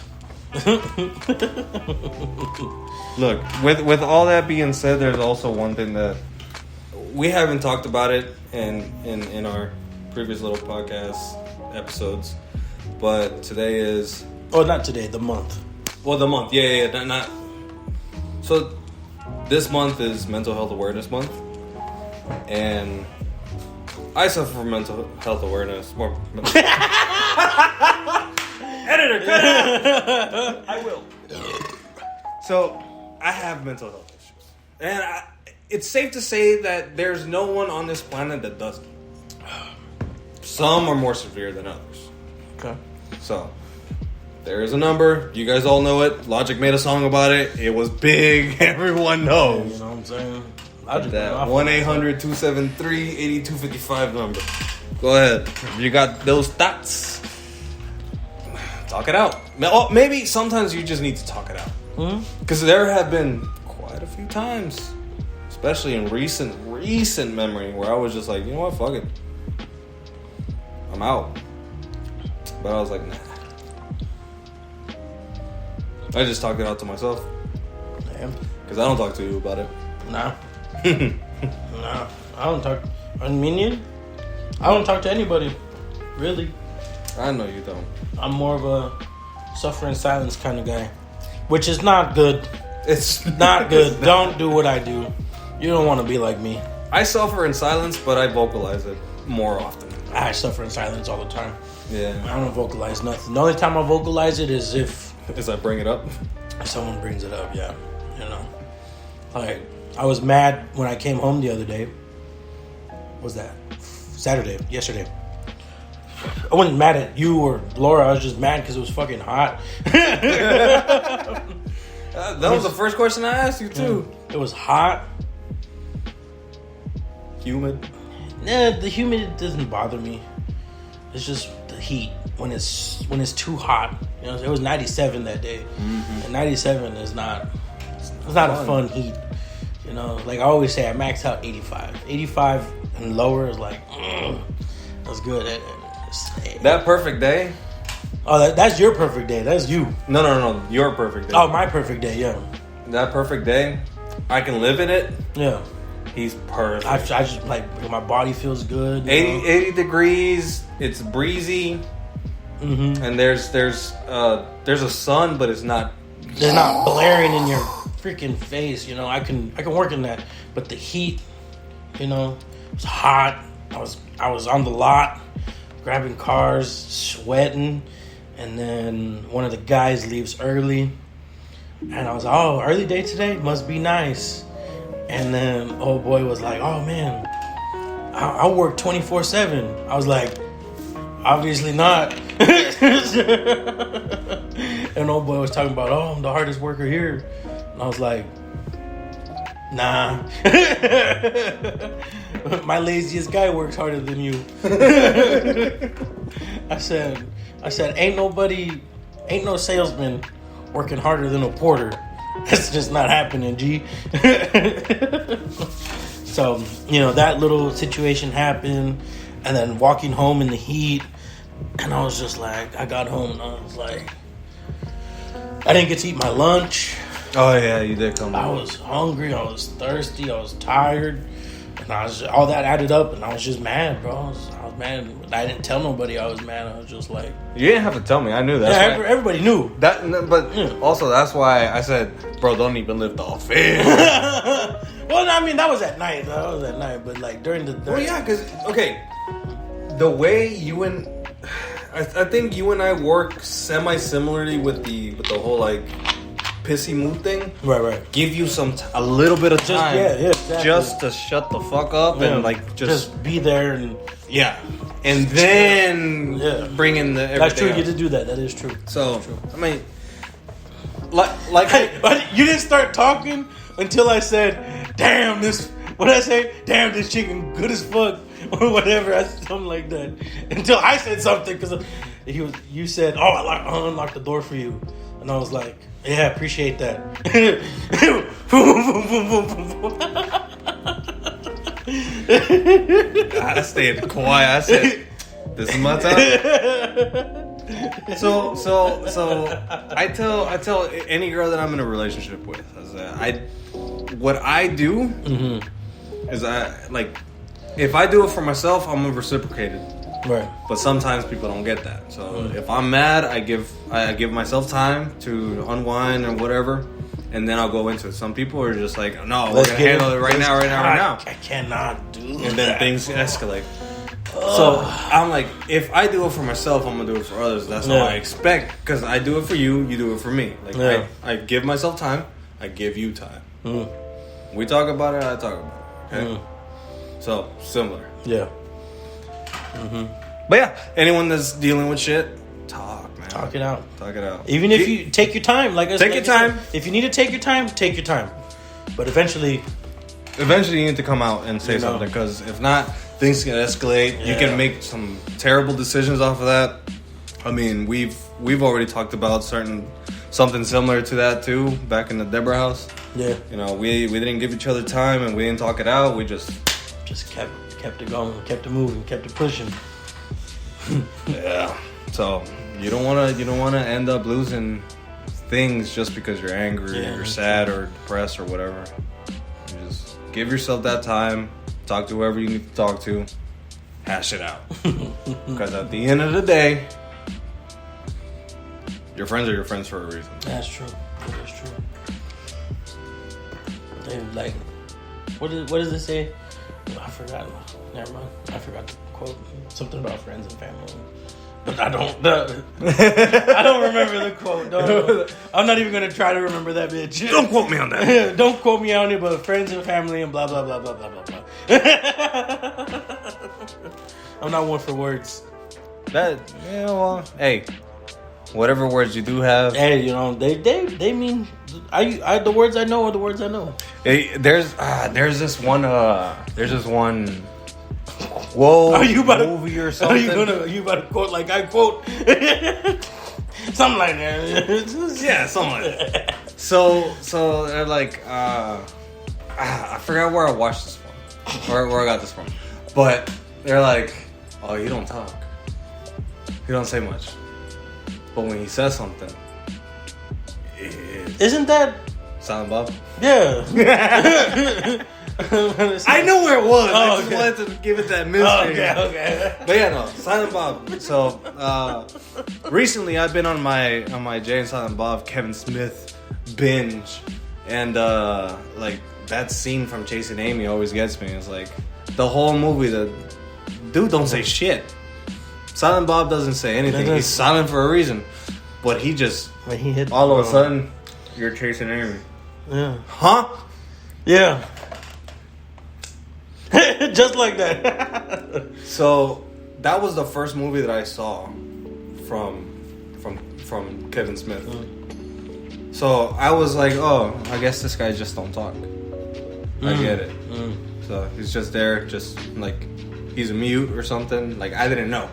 Look, with all that being said, there's also one thing that we haven't talked about it in our previous little podcast episodes, but today is not today, the month. Well, the month, yeah, not. So this month is Mental Health Awareness Month, and I suffer from mental health awareness. Editor, cut it out. I will. So, I have mental health issues. And it's safe to say that there's no one on this planet that doesn't. Some are more severe than others. Okay. So, there is a number. You guys all know it. Logic made a song about it. It was big. Everyone knows. You know what I'm saying? That 1-800-273-8255 number. Go ahead. You got those thoughts. Talk it out. Maybe sometimes you just need to talk it out. Because there have been quite a few times, especially in recent memory, where I was just like, you know what, fuck it. I'm out. But I was like, nah. I just talked it out to myself. Damn. Because I don't talk to you about it. Nah. Nah. I don't talk. I don't talk to anybody. Really. I know you don't. I'm more of a suffer in silence kind of guy, which is not good. It's not good. Don't do what I do. You don't want to be like me. I suffer in silence, but I vocalize it more often. I suffer in silence all the time. Yeah. I don't vocalize nothing. The only time I vocalize it is if I bring it up. Someone brings it up, yeah. You know. Like, I was mad when I came home the other day. What was that? Yesterday. I wasn't mad at you or Laura. I was just mad because it was fucking hot. That was the first question I asked you, too. It was hot. Humid. Nah, the humid doesn't bother me. It's just the heat when it's too hot. You know, it was 97 that day, and 97 is not. It's not a fun heat. You know, like I always say, I maxed out 85. 85 and lower is like, that's good. That perfect day. Oh, that's your perfect day. That's you. No. Your perfect day. Oh, my perfect day. Yeah. That perfect day, I can live in it. Yeah. He's perfect. I just like my body feels good. 80 degrees. It's breezy. Mm-hmm. And there's a sun, but it's not. They're not blaring in your freaking face, you know, I can work in that. But the heat, you know, it was hot. I was on the lot, grabbing cars, sweating, and then one of the guys leaves early, and I was like, oh, early day today? Must be nice. And then old boy was like, oh man, I'll work 24/7. I was like, obviously not. And old boy was talking about, oh, I'm the hardest worker here. And I was like, nah. My laziest guy works harder than you. I said, ain't no salesman working harder than a porter. That's just not happening, G. So, you know, that little situation happened, and then walking home in the heat, and I was just like, I got home and I was like, I didn't get to eat my lunch. Oh yeah, you did come. I was hungry, I was thirsty, I was tired, and all that added up, and I was just mad, bro. I was mad. I didn't tell nobody I was mad. I was just like, you didn't have to tell me. I knew that. Yeah, everybody knew that. But also, that's why I said, bro, don't even lift off it. Well, I mean, that was at night. But like during the. Well, yeah, because the way you and I think you and I work semi-similarly with the whole like pissy mood thing. Right. Give you a little bit of time, exactly. just to shut the fuck up and like just be there and and then bring in the everything. That's true. Else. You did do that. That is true. So That's true. I mean, like but you didn't start talking until I said, "Damn this." What did I say? "Damn this chicken, good as fuck," or whatever. Something like that. Until I said something because you said, "Oh, I unlocked the door for you," and I was like, "Yeah, appreciate that." I stayed quiet. I said, "This is my time." So I tell any girl that I'm in a relationship with, what I do is if I do it for myself, I'm gonna reciprocate it. Right. But sometimes people don't get that. So if I'm mad, I give myself time to unwind or whatever, and then I'll go into it. Some people are just like, no, we're gonna handle it right now. I cannot do that. And then things escalate. So I'm like, if I do it for myself, I'm gonna do it for others. That's how I expect. Because I do it for you, you do it for me. Like I give myself time, I give you time. We talk about it, I talk about it. Okay? So similar. Yeah. But yeah, anyone that's dealing with shit, talk, man. Talk it out. Even if you take your time, take your time. If you need to take your time, take your time. But eventually you need to come out and say something, because if not, things can escalate. You can make some terrible decisions off of that. I mean, we've already talked about something similar to that too back in the Deborah house. Yeah. You know, we didn't give each other time and we didn't talk it out. We just kept it going, kept it moving, kept it pushing. Yeah. So you don't wanna end up losing things just because you're angry or you're sad or depressed or whatever. You just give yourself that time, talk to whoever you need to talk to, hash it out. Because at the end of the day, your friends are your friends for a reason. That's true. That is true. And like, what does it say? I forgot. Never mind. I forgot the quote. Something about friends and family. But I don't remember the quote. No. I'm not even gonna try to remember that bitch. Don't quote me on that. Don't quote me on it. But friends and family and blah blah blah blah blah blah blah. I'm not one for words. Hey, whatever words you do have. Hey, you know they mean I the words I know are the words I know. Hey, there's this one. Whoa! Are you about movie or something? Are you about to quote like I quote? Something like that. Yeah, something like that. So they're like, I forgot where I watched this from, where I got this from, but they're like, oh, you don't talk, you don't say much, but when he says something, isn't that Silent Bob? Yeah. I know where it was. I just wanted to give it that mystery. Okay. But yeah, no, Silent Bob. So recently, I've been on my Jay and Silent Bob Kevin Smith binge, And like that scene from Chasing Amy always gets me. It's like the whole movie, the dude don't say shit. Silent Bob doesn't say anything. He's silent for a reason. But he just when he hit all of a sudden you're chasing Amy. Yeah. Huh? Yeah. Just like that. So that was the first movie that I saw from Kevin Smith. So I was like, oh, I guess this guy just don't talk. I get it. So he's just there, just like he's a mute or something. Like I didn't know.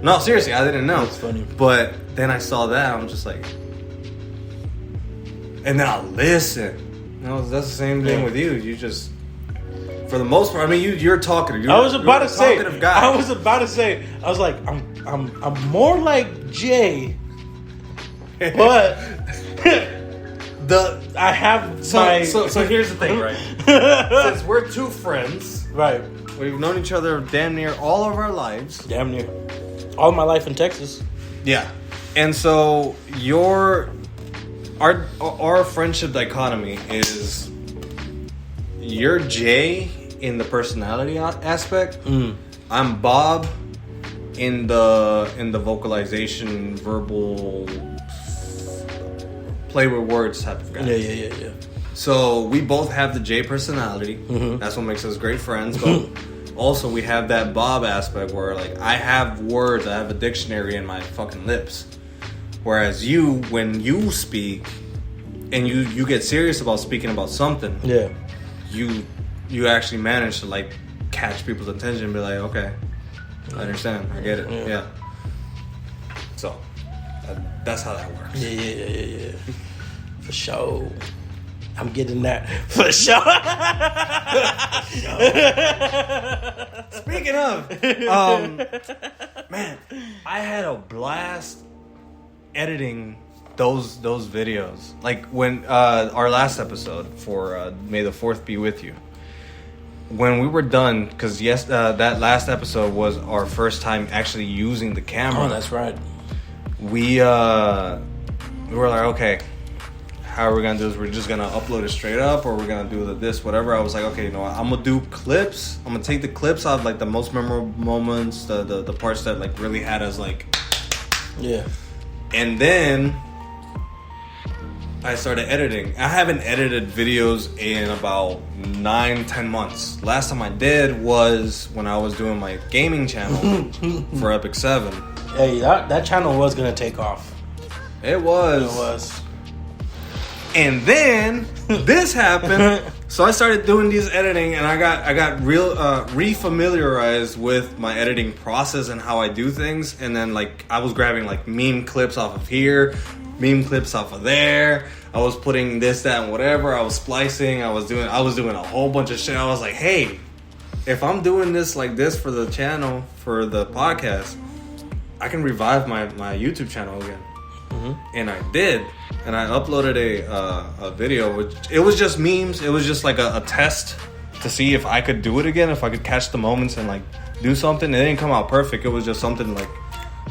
No, seriously, I didn't know. That's funny. But then I saw that, I'm just like, and then I listen. You know, that's the same thing with you. You just, for the most part, I mean, you're talkative. I was about to say. Guy. I was like, I'm more like Jay, but I have so here's the thing, right? Since we're two friends, right? We've known each other damn near all of our lives. Damn near all my life in Texas. Yeah, and so our friendship dichotomy is you're Jay in the personality aspect. I'm Bob in the vocalization, verbal, play with words type of guy. Yeah. So we both have the J personality. That's what makes us great friends. But also we have that Bob aspect where like I have words, I have a dictionary in my fucking lips. Whereas you, when you speak and you get serious about speaking about something, you actually manage to like catch people's attention and be like, okay, I understand, I get it, yeah. So that's how that works. Yeah. For sure. I'm getting that for sure. Speaking of, man, I had a blast editing those videos. Like when our last episode for May the 4th be with you. When we were done, because that last episode was our first time actually using the camera. Oh, that's right. We were like, okay, how are we gonna do this? We're just gonna upload it straight up, or we're gonna do this, whatever. I was like, okay, you know what? I'm gonna do clips. I'm gonna take the clips out of like the most memorable moments, the parts that like really had us like, yeah. And then I started editing. I haven't edited videos in about 9-10 months. Last time I did was when I was doing my gaming channel for Epic 7. Hey, that channel was gonna take off. It was. And then this happened. So I started doing these editing, and I got real refamiliarized with my editing process and how I do things. And then like I was grabbing like meme clips off of here, meme clips off of there. I was putting this, that, and whatever. I was splicing. I was doing a whole bunch of shit. I was like, hey, if I'm doing this like this for the channel, for the podcast, I can revive my YouTube channel again. And I did, and I uploaded a video, which it was just memes. It was just like a test to see if I could do it again, if I could catch the moments and like do something. It didn't come out perfect. It was just something like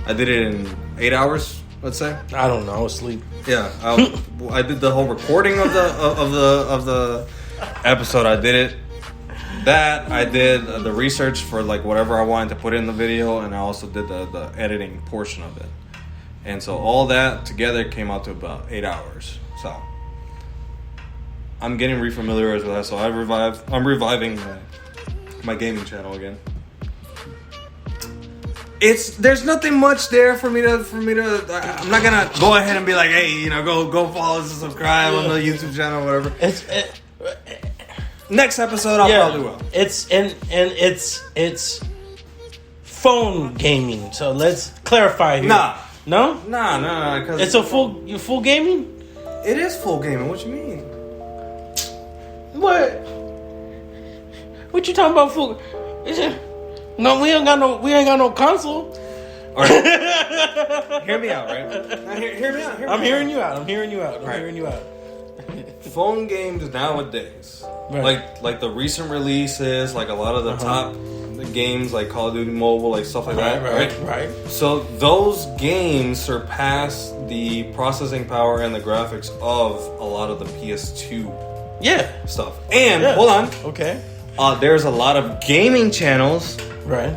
I did it in 8 hours, let's say. I don't know, sleep. Yeah, I did the whole recording of the episode. I did it. That I did the research for like whatever I wanted to put in the video, and I also did the editing portion of it. And so all that together came out to about 8 hours. So I'm getting refamiliarized with that. So I'm reviving my gaming channel again. There's nothing much there for me to. I'm not gonna go ahead and be like, hey, you know, go follow us and subscribe on the YouTube channel, whatever. Next episode, I'll probably will. It's phone gaming. So let's clarify here. Nah. No? Because It's a full gaming? It is full gaming. What you mean? What you talking about full? No, we ain't got no console. All right. Hear me out, right? Now, hear me out. I'm hearing you out. Phone games nowadays, right. like the recent releases, like a lot of the top games like Call of Duty Mobile, like stuff like that. Right. So those games surpass the processing power and the graphics of a lot of the PS2 stuff. And hold on, okay, there's a lot of gaming channels, right?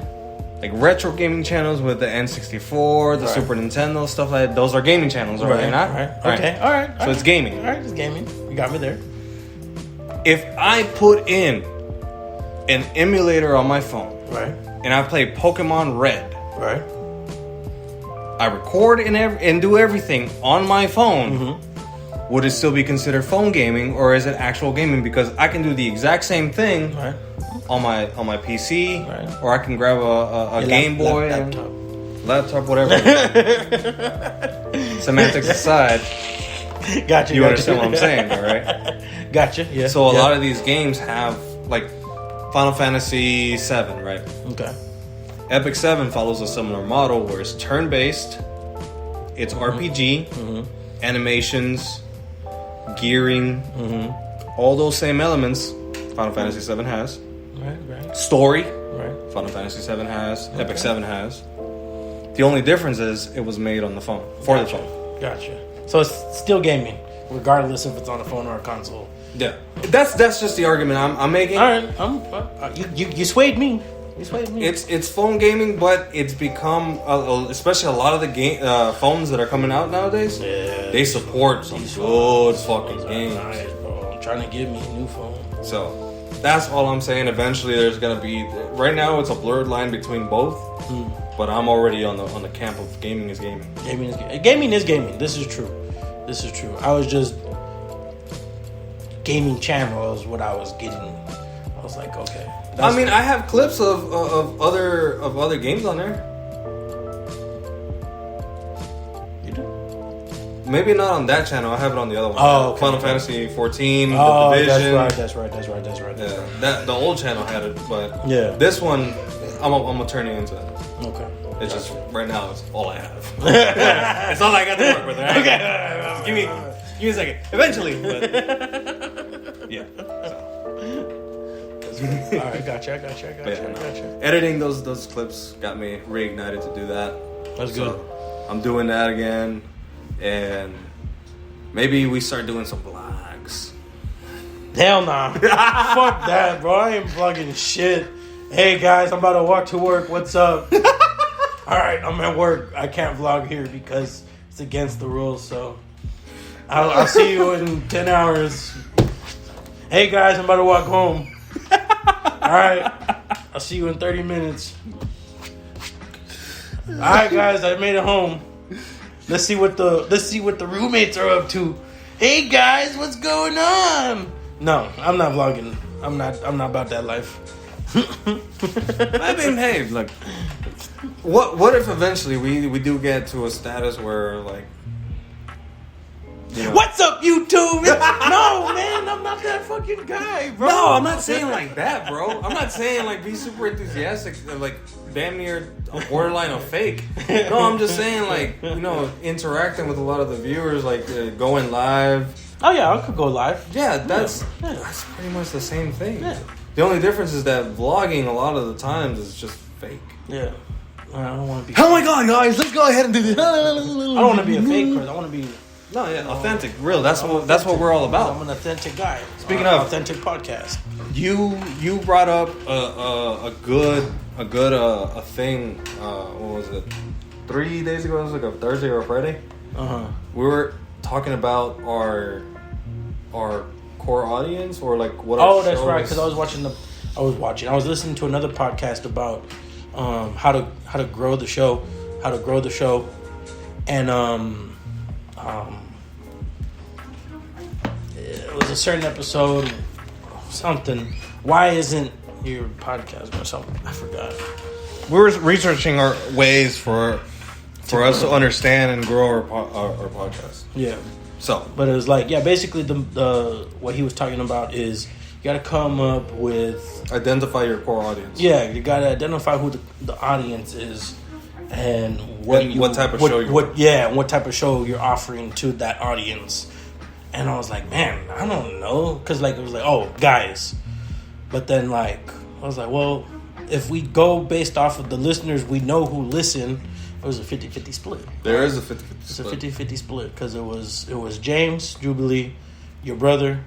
Like retro gaming channels with the N64, the Super Nintendo, stuff like that. Those are gaming channels, are they not? Right. Okay. All right. So it's gaming. All right, it's gaming. You got me there. If I put in an emulator on my phone, Right. and I play Pokemon Red, Right. I record and do everything on my phone. Would it still be considered phone gaming, or is it actual gaming? Because I can do the exact same thing on my PC, or I can grab a Game Boy, laptop, whatever. Semantics aside, Gotcha. you understand what I'm saying, all right? Gotcha. Yeah. So a lot of these games have like Final Fantasy VII, right? Okay. Epic 7 follows a similar model where it's turn-based, it's RPG, animations, gearing, all those same elements Final Fantasy 7 has. Right. Story, Right. Final Fantasy 7 has, Epic 7 has. The only difference is it was made on the phone, for the phone. Gotcha. So it's still gaming, regardless if it's on a phone or a console. Yeah. That's just the argument I'm making. All right. You swayed me. You swayed me. It's phone gaming, but it's become, especially a lot of the phones that are coming out nowadays, they support some good fucking games. Nice, bro. I'm trying to get me a new phone. So that's all I'm saying. Eventually, there's gonna be. Right now, it's a blurred line between both. But I'm already on the camp of gaming is gaming. Gaming is gaming. This is true. I was just gaming channel is what I was getting. I was like, okay. I mean, I have clips of other games on there. You do? Maybe not on that channel. I have it on the other one. Oh, okay. Final Fantasy 14, Oh, The Division. that's right. Yeah, the old channel had it, but this one, I'm gonna turn it into that. Okay. It's just right now. It's all I have. It's all I got to work with. Right? Okay. Give me a second. Eventually, but yeah. All right, gotcha. Editing those clips got me reignited to do that. That's good. I'm doing that again, and maybe we start doing some vlogs. Hell nah. Fuck that, bro. I ain't vlogging shit. Hey guys, I'm about to walk to work. What's up? All right, I'm at work. I can't vlog here because it's against the rules. So I'll see you in 10 hours. Hey guys, I'm about to walk home. All right, I'll see you in 30 minutes. All right, guys, I made it home. Let's see what the roommates are up to. Hey guys, what's going on? No, I'm not vlogging. I'm not about that life. I mean, hey, look. What if eventually we do get to a status where, like, you know, What's up, YouTube? No, man, I'm not that fucking guy, bro. No, I'm not saying like that, bro. I'm not saying like be super enthusiastic, like damn near a borderline of fake. No, I'm just saying like, you know, interacting with a lot of the viewers, like going live. Oh yeah, I could go live. Yeah, that's pretty much the same thing. Yeah. The only difference is that vlogging a lot of the times is just fake. Yeah. I don't want to be. Oh my god, guys, let's go ahead and do this. I don't want to be a fake person. I want to be. No, yeah, authentic, real. That's what we're all about. I'm an authentic guy. Speaking of authentic podcast, you brought up a good thing. What was it? 3 days ago. It was like a Thursday or a Friday. We were talking about our core audience, or like what. Oh, that's right. Because I was listening to another podcast about how to grow the show, and it was a certain episode, something. Why isn't your podcast or something? I forgot. We were researching our ways for us to understand and grow our podcast. Yeah. So, but it was like, yeah, basically the what he was talking about is you got to come up with identify your core audience. Yeah, you got to identify who the audience is and what type of show what type of show you're offering to that audience. And I was like, man, I don't know, because like it was like, oh, guys, but then like I was like, well, if we go based off of the listeners we know who listen, it was a 50-50 split. There is a 50-50 It's split. a 50-50 split because it was James, Jubilee, your brother,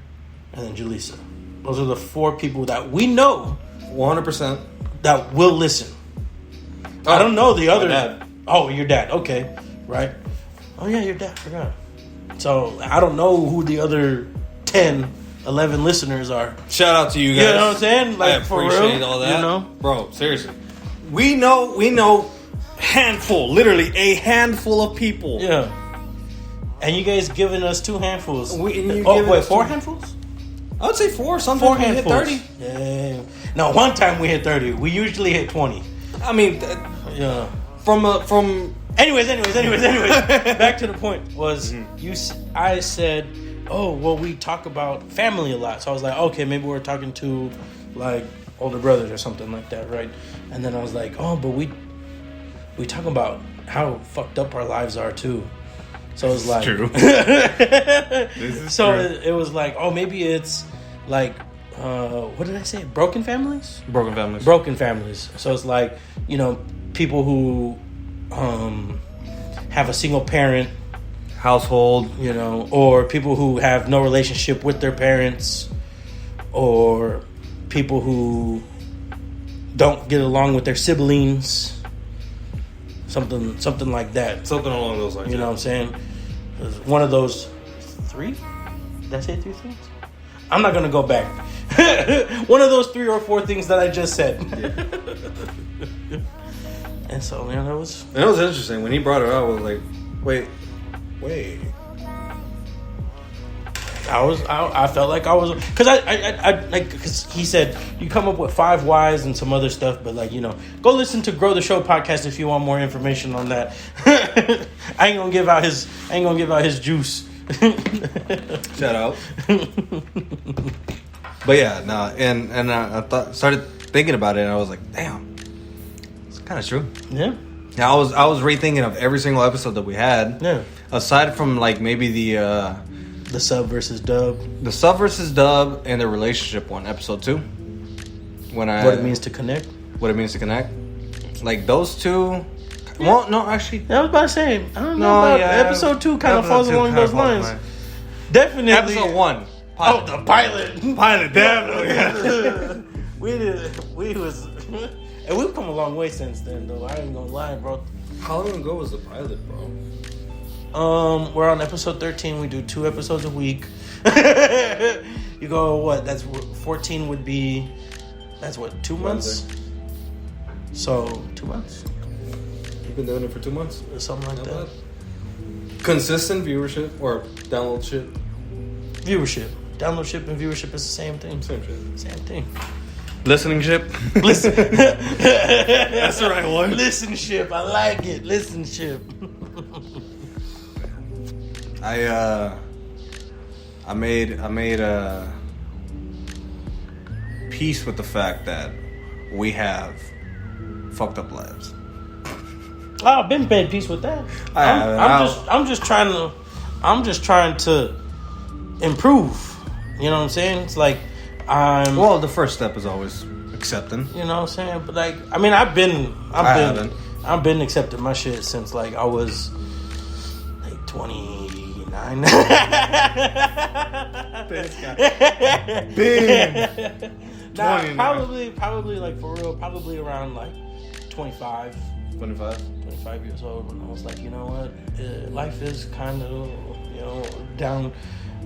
and then Julissa. Those are the 4 people that we know 100%. that will listen. Oh, I don't know the other. dad. Oh, your dad. Okay, right. Oh yeah, your dad. I forgot. So I don't know who the other 10, 11 listeners are. Shout out to you guys. You know what I'm saying? Like, I appreciate for real, all that. you know? Bro, seriously. We know handful, literally a handful of people. Yeah. And you guys giving us 2 handfuls. And you Oh, giving wait, us 4 2 handfuls? I would say 4. Sometimes 4 we hit handfuls. 30. Yeah. No, one time we hit 30. We usually hit 20. I mean, Yeah. from Anyways. Back to the point was I said, oh, well, we talk about family a lot. So I was like, okay, maybe we're talking to like older brothers or something like that, right? And then I was like, oh, but we talk about how fucked up our lives are too. So it was like, true. This is so true. it was like, oh, maybe it's like, what did I say? Broken families. Broken families. So it's like, you know, people who have a single parent household. you know, or people who have no relationship with their parents, or people who don't get along with their siblings, something like that. Something along those lines. You know what I'm saying? One of those 3? Did I say 3 things? I'm not gonna go back. One of those 3 or 4 things that I just said. Yeah. And so, man, that was. And it was interesting when he brought it up. I was like, wait. I felt like I was, because I like, because he said you come up with 5 whys and some other stuff, but like, you know, go listen to Grow the Show podcast if you want more information on that. I ain't gonna give out his juice. Shout out. But yeah, no, and I started thinking about it, and I was like, damn, it's kind of true. Yeah. Yeah, I was rethinking of every single episode that we had. Yeah. Aside from like maybe the sub versus dub. The sub versus dub and the relationship one, episode 2. What it means to connect. What it means to connect. Like those 2. Well, no, actually. I was about to say, I don't know about episode 2 kind of falls along those lines. Definitely. Episode 1. Pilot. Oh, the pilot. Pilot, definitely. We was, and we've come a long way since then, though. I ain't gonna lie, bro. How long ago was the pilot, bro? We're on episode 13. We do 2 episodes a week. You go, what? That's 14 would be. That's what, 2 months? Wednesday. So 2 months, You've been doing it for 2 months. or something like Not that. bad. Consistent viewership or downloadship. Viewership, downloadship, and viewership is the same thing. Same shit. Same thing. Listening ship. Listen. That's the right one. Listenship. I like it. Listenship. I made peace with the fact that we have fucked up lives. Oh, I've been made peace with that. I'm just trying to improve. You know what I'm saying? It's like Well, the first step is always accepting. you know what I'm saying? But like, I mean, I've been accepting my shit since like I was like 29. Big. Nah, 29. probably like for real, probably around like 25. 25. 25 years old when I was like, you know what, life is kind of, you know,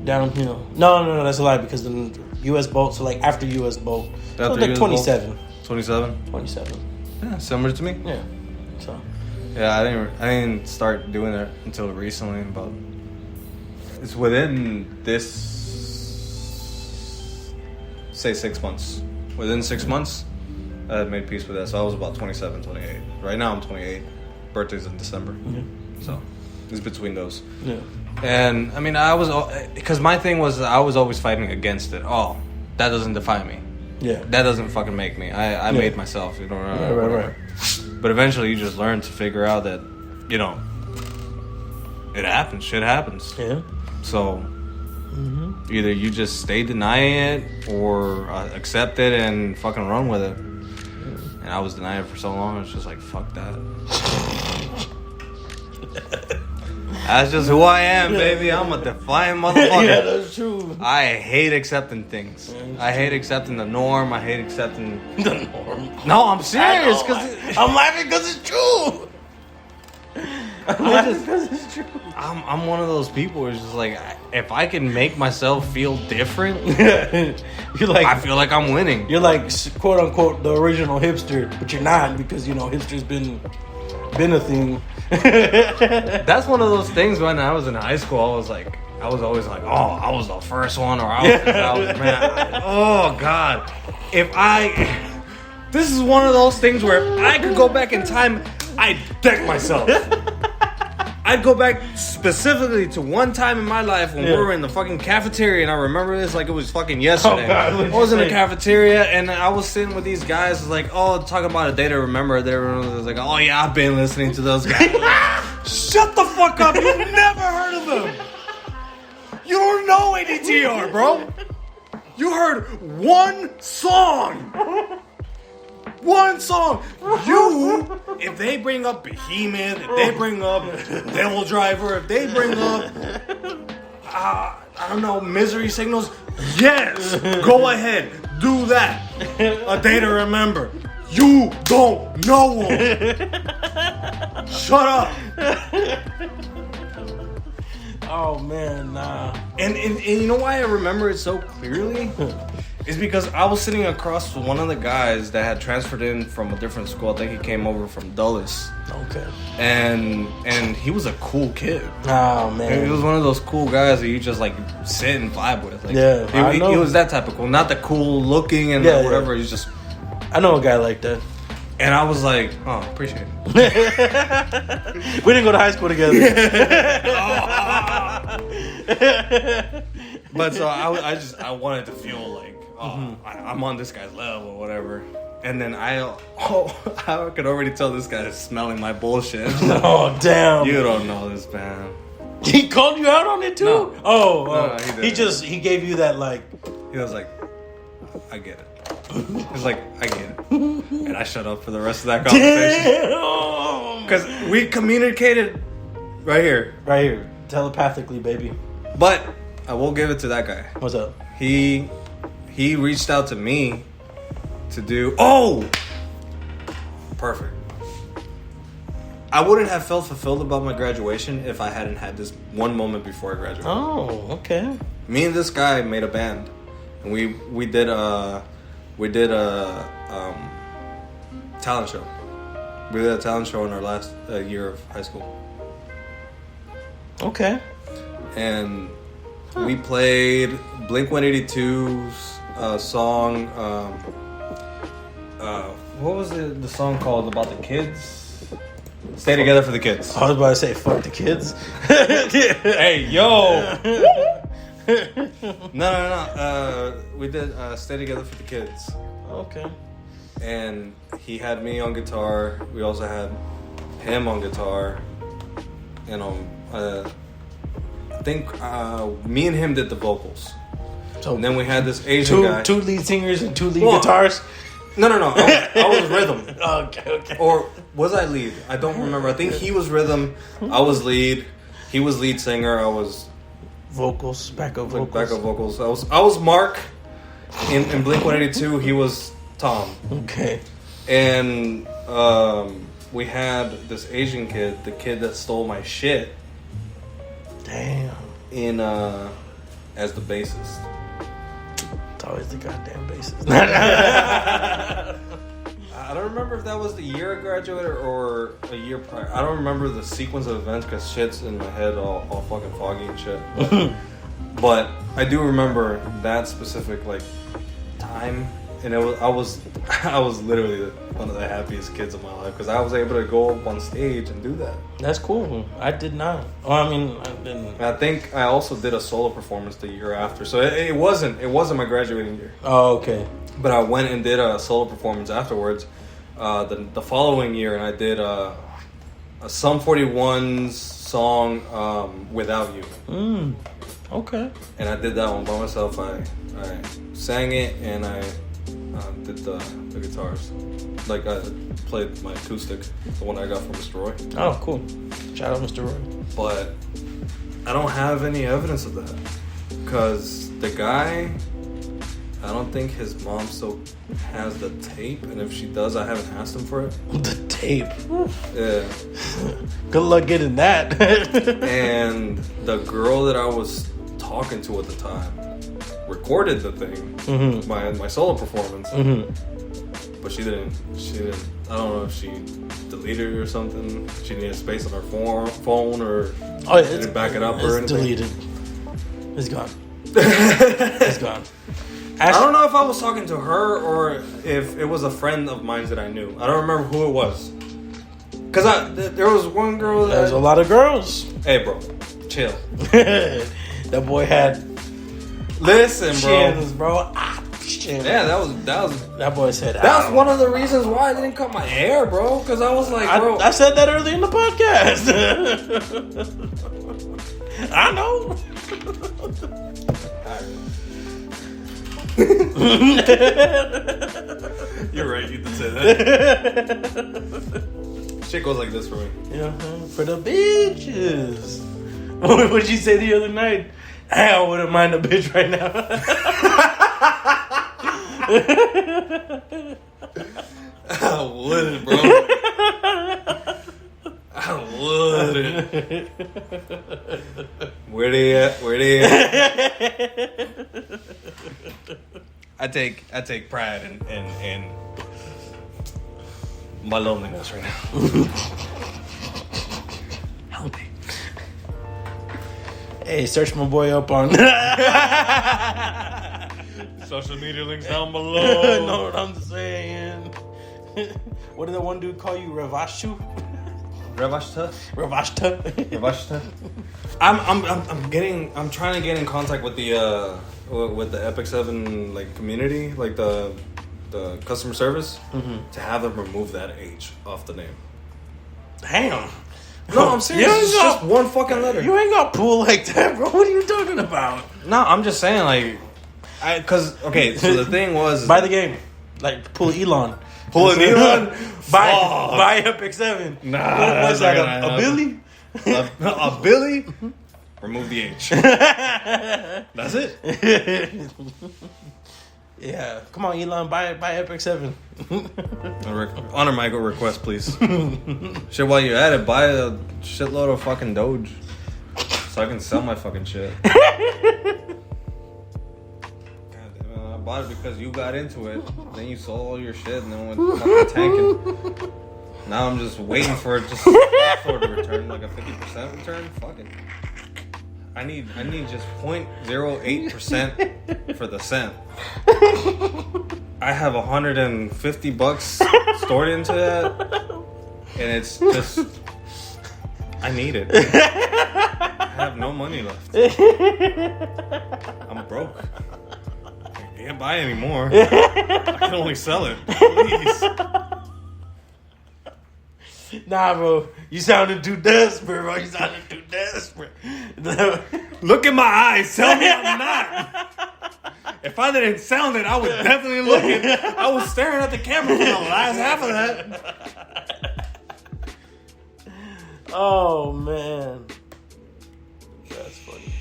downhill. No, that's a lie, because the U.S. boat, so like after U.S. boat, so it was like 27. 27. 27. Yeah, similar to me. Yeah. So. Yeah, I didn't start doing it until recently, but it's within this, say 6 months. Within 6 months, I had made peace with that. So I was about 27, 28. Right now I'm 28. Birthday's in December. Yeah. So it's between those. Yeah. And I mean, because my thing was I was always fighting against it. Oh, that doesn't define me. Yeah. That doesn't fucking make me. I made myself, you know. Right. But eventually you just learn to figure out that, you know, it happens. Shit happens. Yeah. So either you just stay denying it or accept it and fucking run with it. And I was denying it for so long. I was just like, fuck that. That's just who I am, baby. I'm a defiant motherfucker. Yeah, that's true. I hate accepting things. I hate accepting the norm. I hate accepting The norm. No, I'm serious. Cause I'm laughing because it's true. It's true. I'm one of those people who's just like, if I can make myself feel different, You're like, I feel like I'm winning. you're like, quote unquote, the original hipster, but you're not because hipster's been a thing. That's one of those things. When I was in high school, I was always like, oh, I was the first one, or I was man. Oh God, this is one of those things where if I could go back in time, I'd deck myself. I'd go back specifically to one time in my life when we were in the fucking cafeteria, and I remember this like it was fucking yesterday. Oh, God, I was in the cafeteria, and I was sitting with these guys, like, oh, talking about a day to remember. They were like, oh yeah, I've been listening to those guys. Shut the fuck up! You've never heard of them. You don't know ADTR, bro. You heard one song. One song. If they bring up Behemoth, if they bring up Devil Driver, if they bring up, I don't know, Misery Signals, yes, go ahead, do that. A Day to Remember. You don't know them. Shut up. Oh man, nah. And you know why I remember it so clearly? It's because I was sitting across from one of the guys that had transferred in from a different school. I think he came over from Dulles. Okay. And he was a cool kid. Oh man. He was one of those cool guys that you just like sit and vibe with. Like, Yeah, he was that type of cool, not the cool looking and whatever. He's just. I know a guy like that. And I was like, oh, appreciate it. We didn't go to high school together. But so I wanted to feel like, I'm on this guy's level or whatever. And then I could already tell this guy is smelling my bullshit. Oh damn! You don't know this, man. He called you out on it too. No. Oh, No, he gave you that like. He was like, I get it. He's like, I get it. And I shut up for the rest of that conversation. Because we communicated right here. Telepathically, baby. But I will give it to that guy. What's up? He reached out to me to do. Oh! Perfect. I wouldn't have felt fulfilled about my graduation if I hadn't had this one moment before I graduated. Oh, okay. Me and this guy made a band. And we did a talent show. We did a talent show in our last year of high school. Okay. And we played Blink-182's song. What was the song called about the kids? Stay Together for the Kids. I was about to say, fuck the kids. Hey, yo! No. We did Stay Together for the Kids. Okay. And he had me on guitar. We also had him on guitar. And I think me and him did the vocals. So And then we had this Asian guy. Two lead singers and two lead guitars. No. I was rhythm. Okay. Or was I lead? I don't remember. I think he was rhythm. I was lead. He was lead singer. I was vocals, backup vocals. backup vocals. I was Mark in Blink-182. He was Tom. Okay. And we had this Asian kid, the kid that stole my shit, Damn. in as the bassist. It's always the goddamn bassist. I don't remember if that was the year I graduated or a year prior. I don't remember the sequence of events because shit's in my head all fucking foggy and shit. But I do remember that specific like time, and I was literally one of the happiest kids of my life because I was able to go up on stage and do that. That's cool. I did not. Well, I mean, I didn't. And I think I also did a solo performance the year after, so it wasn't my graduating year. Oh, okay. But I went and did a solo performance afterwards, the following year, and I did a Sum 41's song "Without You." Okay. And I did that one by myself. I sang it and I did the the guitars. Like I played my acoustic, the one I got from Mr. Roy. Oh, cool. Shout out, Mr. Roy. But I don't have any evidence of that. Because the guy, I don't think his mom still has the tape. And if she does, I haven't asked him for it. The tape. Yeah. Good luck getting that. And the girl that I was talking to at the time recorded the thing, my solo performance. But she didn't. I don't know if she deleted it or something. She needed space on her phone or didn't back it up or anything. Deleted. It's gone. It's gone. I don't know if I was talking to her or if it was a friend of mine that I knew. I don't remember who it was. Cause there was one girl. There's a lot of girls. Hey, bro, chill. That boy had. Listen, chins, bro. Yeah, that was. That boy said. That's one of the reasons why I didn't cut my hair, bro. Because I was like, bro. I said that earlier in the podcast. I know. You're right. You did say that. Shit goes like this for me. Yeah, for the bitches. What did you say the other night? I wouldn't mind a bitch right now. I wouldn't, bro. I wouldn't. Where they at? I take pride in my loneliness right now. Help me. Hey, search my boy up on social media links down below. Know what I'm saying? What did that one dude call you? Ravashu? Ravashta? Ravashta? I'm trying to get in contact with the Epic 7 like community, like the customer service, to have them remove that H off the name. Damn. No, I'm serious. It's just one fucking letter. You ain't got pull like that, bro. What are you talking about? No, I'm just saying, like, so the thing was, buy the game, like pull Elon. Pull an Elon. Buy Epic 7. Nah, what's that? A Billy? A Billy? Remove the H. That's it. Yeah, come on, Elon, buy Epic 7. Honor my request, please. Shit, while you're at it, buy a shitload of fucking Doge, so I can sell my fucking shit. God damn it, I bought it because you got into it. Then you sold all your shit, and then went fucking tanking. Now I'm just waiting for it to return, like a 50% return. Fuck it. I need just 0.08% for the cent. I have $150 stored into that, and it's just I need it. I have no money left. I'm broke. I can't buy anymore. I can only sell it. Please. Nah, bro. You sounded too desperate, bro. You sounded too desperate. Look in my eyes. Tell me I'm not. If I didn't sound it, I was definitely looking. I was staring at the camera for the last half of that. Oh, man. That's funny.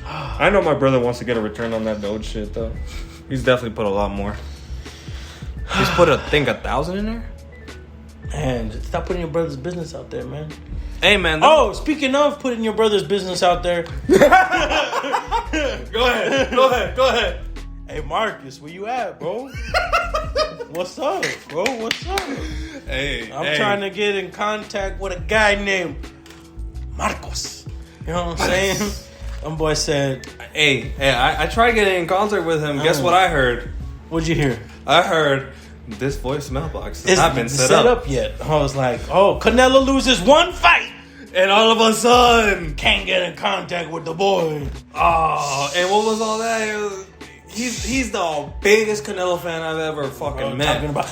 I know my brother wants to get a return on that Doge shit, though. He's definitely put a lot more. He's put, I think, 1,000 in there. And stop putting your brother's business out there, man. Hey, man. Oh, speaking of putting your brother's business out there. Go ahead. Hey, Marcus, where you at, bro? What's up, bro? What's up? Hey, I'm trying to get in contact with a guy named Marcos. You know what I'm saying? Some boy said, Hey, I tried getting in contact with him. Guess what I heard? What'd you hear? I heard this voicemail box has not been set up yet. I was like, oh, Canelo loses one fight, and all of a sudden can't get in contact with the boy. Oh, and what was all that? He's the biggest Canelo fan I've ever fucking met. Talking about,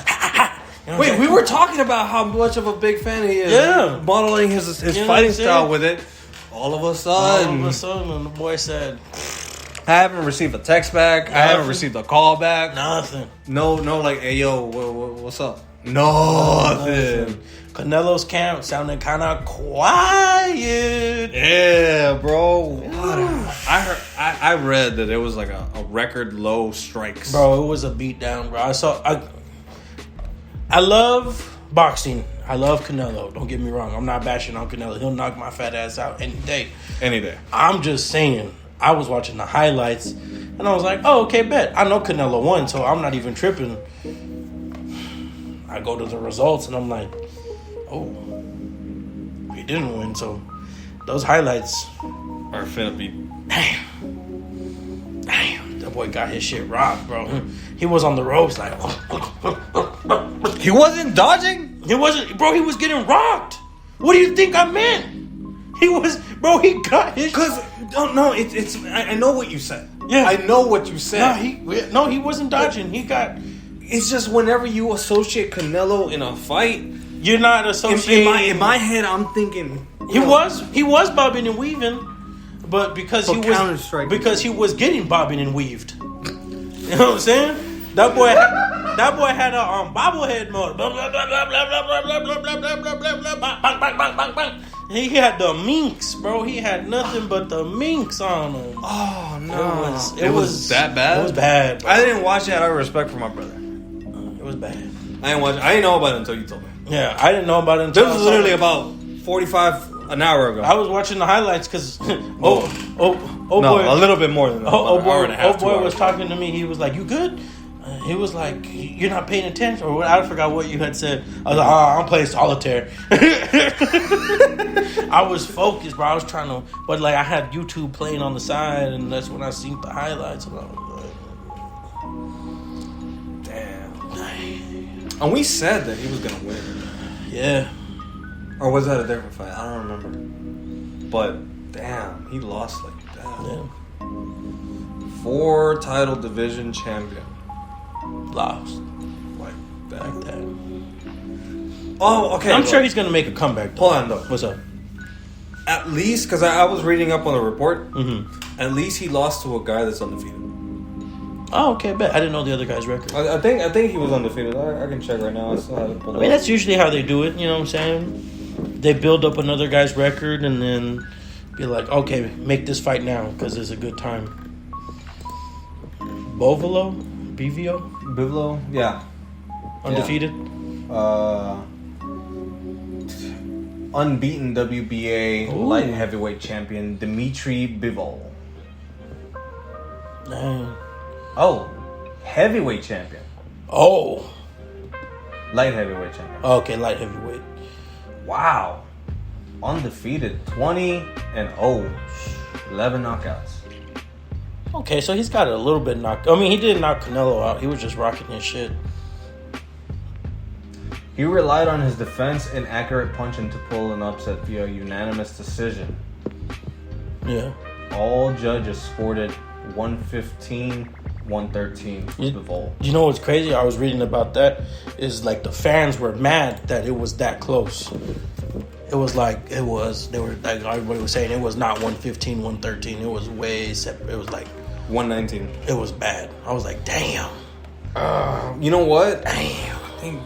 wait, we were talking about how much of a big fan he is. Yeah. Modeling his fighting style with it. All of a sudden, and the boy said, I haven't received a text back. I haven't received a call back. Nothing. No, like, hey, yo, what's up? Nothing. Canelo's camp sounded kind of quiet. Yeah, bro. What? I read that it was like a record low strikes. Bro, it was a beatdown, bro. I love boxing. I love Canelo. Don't get me wrong. I'm not bashing on Canelo. He'll knock my fat ass out any day. Any day. I'm just saying, I was watching the highlights, and I was like, oh, okay, bet. I know Canelo won, so I'm not even tripping. I go to the results, and I'm like, oh, he didn't win, so those highlights are finna be... Damn, that boy got his shit rocked, bro. He was on the ropes like... He wasn't dodging? He wasn't... Bro, he was getting rocked. What do you think I meant? He was... Bro, he got his... Because... No, it's... I know what you said. Yeah. I know what you said. No, he wasn't dodging. He got... It's just whenever you associate Canelo in a fight... You're not associating... In my head, I'm thinking... He was bobbing and weaving, but because he was getting bobbing and weaved. You know what I'm saying? That boy had a bobblehead mode. Blah, blah, blah, blah, blah, blah, blah, blah, blah, blah, blah, blah, blah, bang, bang, bang, bang, bang. He had the minks, bro. He had nothing but the minks on him. Oh no! It was that bad. It was bad. Bro. I didn't watch it out of respect for my brother. It was bad. I didn't know about it until you told me. Yeah, I didn't know about it until this was literally about 45 an hour ago. I was watching the highlights because boy, a little bit more than that. Boy was talking to me. He was like, "You good?" He was like, "You're not paying attention," or I forgot what you had said. I was like, "I'm playing solitaire." I was focused, bro. I was trying to, but like I had YouTube playing on the side, and that's when I seen the highlights. And I was like, "Damn!" And we said that he was gonna win. Yeah. Or was that a different fight? I don't remember. But damn, he lost like that. Yeah. 4 title division champion. Lost. Like that. Oh, okay. I'm sure he's gonna make a comeback. Hold on though. What's up? At least, because I was reading up on the report, mm-hmm. At least he lost to a guy that's undefeated. Oh, okay, bet. I didn't know the other guy's record. I think he was undefeated. I can check right now. I still have it pulled up. That's usually how they do it. You know what I'm saying? They build up another guy's record and then be like, okay, make this fight now because it's a good time. Bivolo, yeah, undefeated. Yeah. Unbeaten WBA light heavyweight champion Dmitry Bivol. Dang. Oh, heavyweight champion. Oh, light heavyweight champion. Okay, light heavyweight. Wow. Undefeated, 20-0, 11 knockouts. Okay, so he's got it a little bit knocked. I mean, he didn't knock Canelo out. He was just rocking his shit. He relied on his defense and accurate punching to pull an upset via unanimous decision. Yeah. All judges scored it 115-113 for Bivol. You know what's crazy? I was reading about that. Is like the fans were mad that it was that close. It was like they were like everybody was saying it was not 115-113. It was way separate. It was like 119. It was bad. I was like, damn. You know what? Damn. I think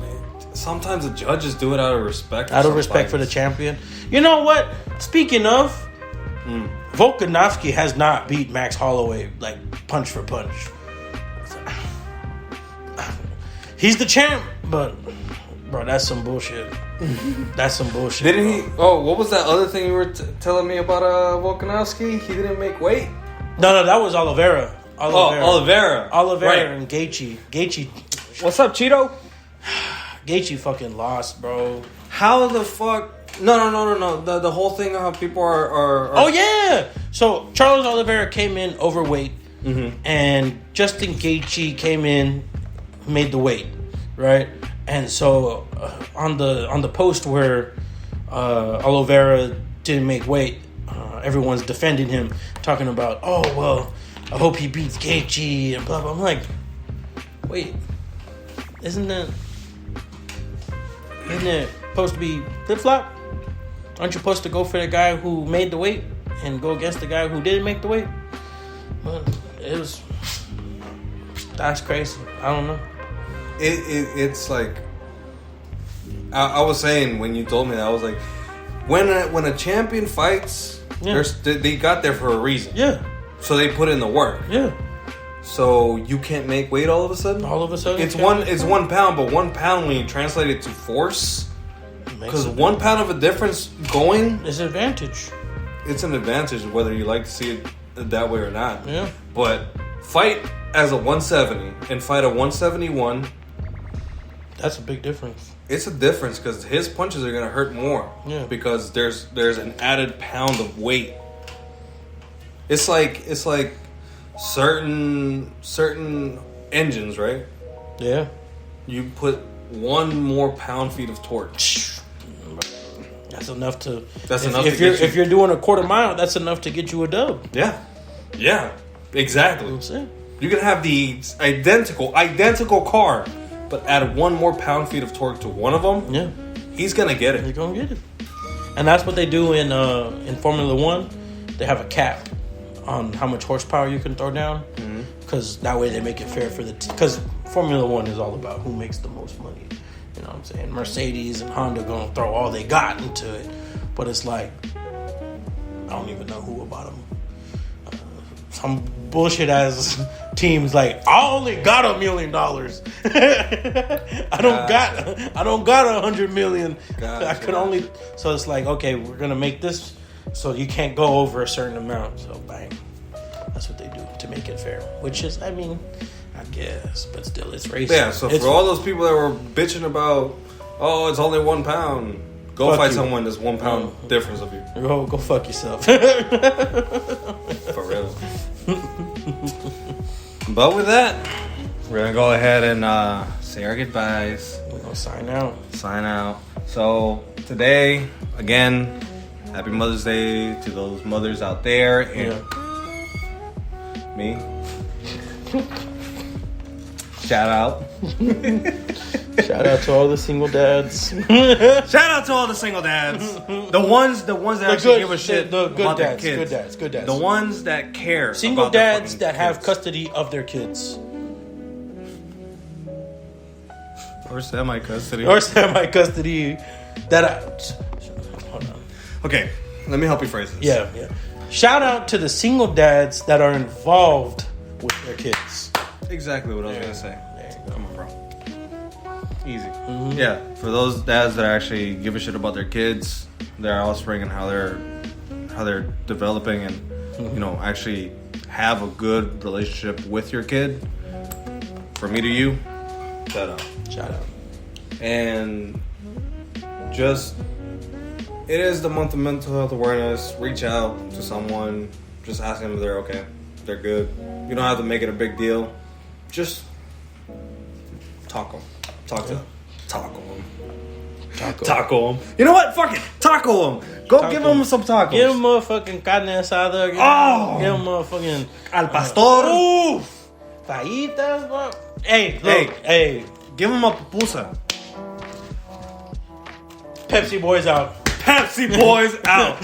sometimes the judges do it out of respect. Out of respect for the champion. You know what? Speaking of, Volkanovski has not beat Max Holloway like punch for punch. He's the champ, but bro, that's some bullshit. That's some bullshit. Didn't he? Oh, what was that other thing you were telling me about Volkanovski? He didn't make weight. No, that was Oliveira. Oliveira right. And Gaethje. What's up, Cheeto? Gaethje fucking lost, bro. How the fuck? No. The whole thing of how people are. Oh yeah. So Charles Oliveira came in overweight, mm-hmm. and Justin Gaethje came in, made the weight, right? And so on the post where Oliveira didn't make weight, everyone's defending him, talking about, oh well, I hope he beats Gaethje and blah blah. I'm like, wait, isn't it supposed to be flip flop? Aren't you supposed to go for the guy who made the weight and go against the guy who didn't make the weight? Well, it was. That's crazy. I don't know. It's like I was saying when you told me that, I was like, when a champion fights, they got there for a reason. Yeah. So they put in the work. Yeah. So you can't make weight all of a sudden. All of a sudden, it's 1 pound, but 1 pound when you translate it to force, because 1 pound of a difference going is an advantage. It's an advantage whether you like to see it that way or not. Yeah. But fight as a 170 and fight a 171. That's a big difference. It's a difference because his punches are gonna hurt more. Yeah. Because there's an added pound of weight. It's like certain engines, right? Yeah. You put 1 more pound-feet of torque. That's enough to. That's enough. If you're doing a quarter mile, that's enough to get you a dub. Yeah, exactly. You know what I'm saying? You can have the identical car, but add 1 more pound-feet of torque to one of them. Yeah, he's gonna get it. He's gonna get it, and that's what they do in Formula One. They have a cap on how much horsepower you can throw down, because that way they make it fair for because Formula One is all about who makes the most money. You know what I'm saying? Mercedes and Honda gonna throw all they got into it, but it's like I don't even know who about them. Some bullshit ass teams like I only got $1 million. I don't got 100 million. Gotcha. I could only. So it's like, okay, we're gonna make this so you can't go over a certain amount. So bang, that's what they do to make it fair. Which is, I mean, I guess, but still, it's racing. Yeah. So for all those people that were bitching about, oh, it's only 1 pound. Go fight someone that's 1 pound difference of you. Go fuck yourself. For real. But with that, we're gonna go ahead and say our goodbyes. We're gonna sign out. So today, again, happy Mother's Day to those mothers out there. And me. Shout out. Shout out to all the single dads. Shout out to all the single dads. The ones that actually give a shit about their kids. Good dads. The ones that care. Single about their dads fucking that have kids. custody of their kids. Or semi-custody. Hold on. Okay, let me help you phrase this. Yeah. Shout out to the single dads that are involved with their kids. Exactly what I was going to say. There you go. Come on, bro. Easy. Mm-hmm. Yeah, for those dads that actually give a shit about their kids, their offspring, and how they're developing, and actually have a good relationship with your kid. From me to you, shout out. And just, it is the month of mental health awareness. Reach out to someone. Just ask them if they're okay. They're good. You don't have to make it a big deal. Just talk them. Taco them. You know what? Fuck it. Taco them. Go give them some tacos. Give them motherfucking carne asada. Give them motherfucking al pastor. Fajitas, bro. Hey. Give them a pupusa. Pepsi Boys out. Pepsi Boys out.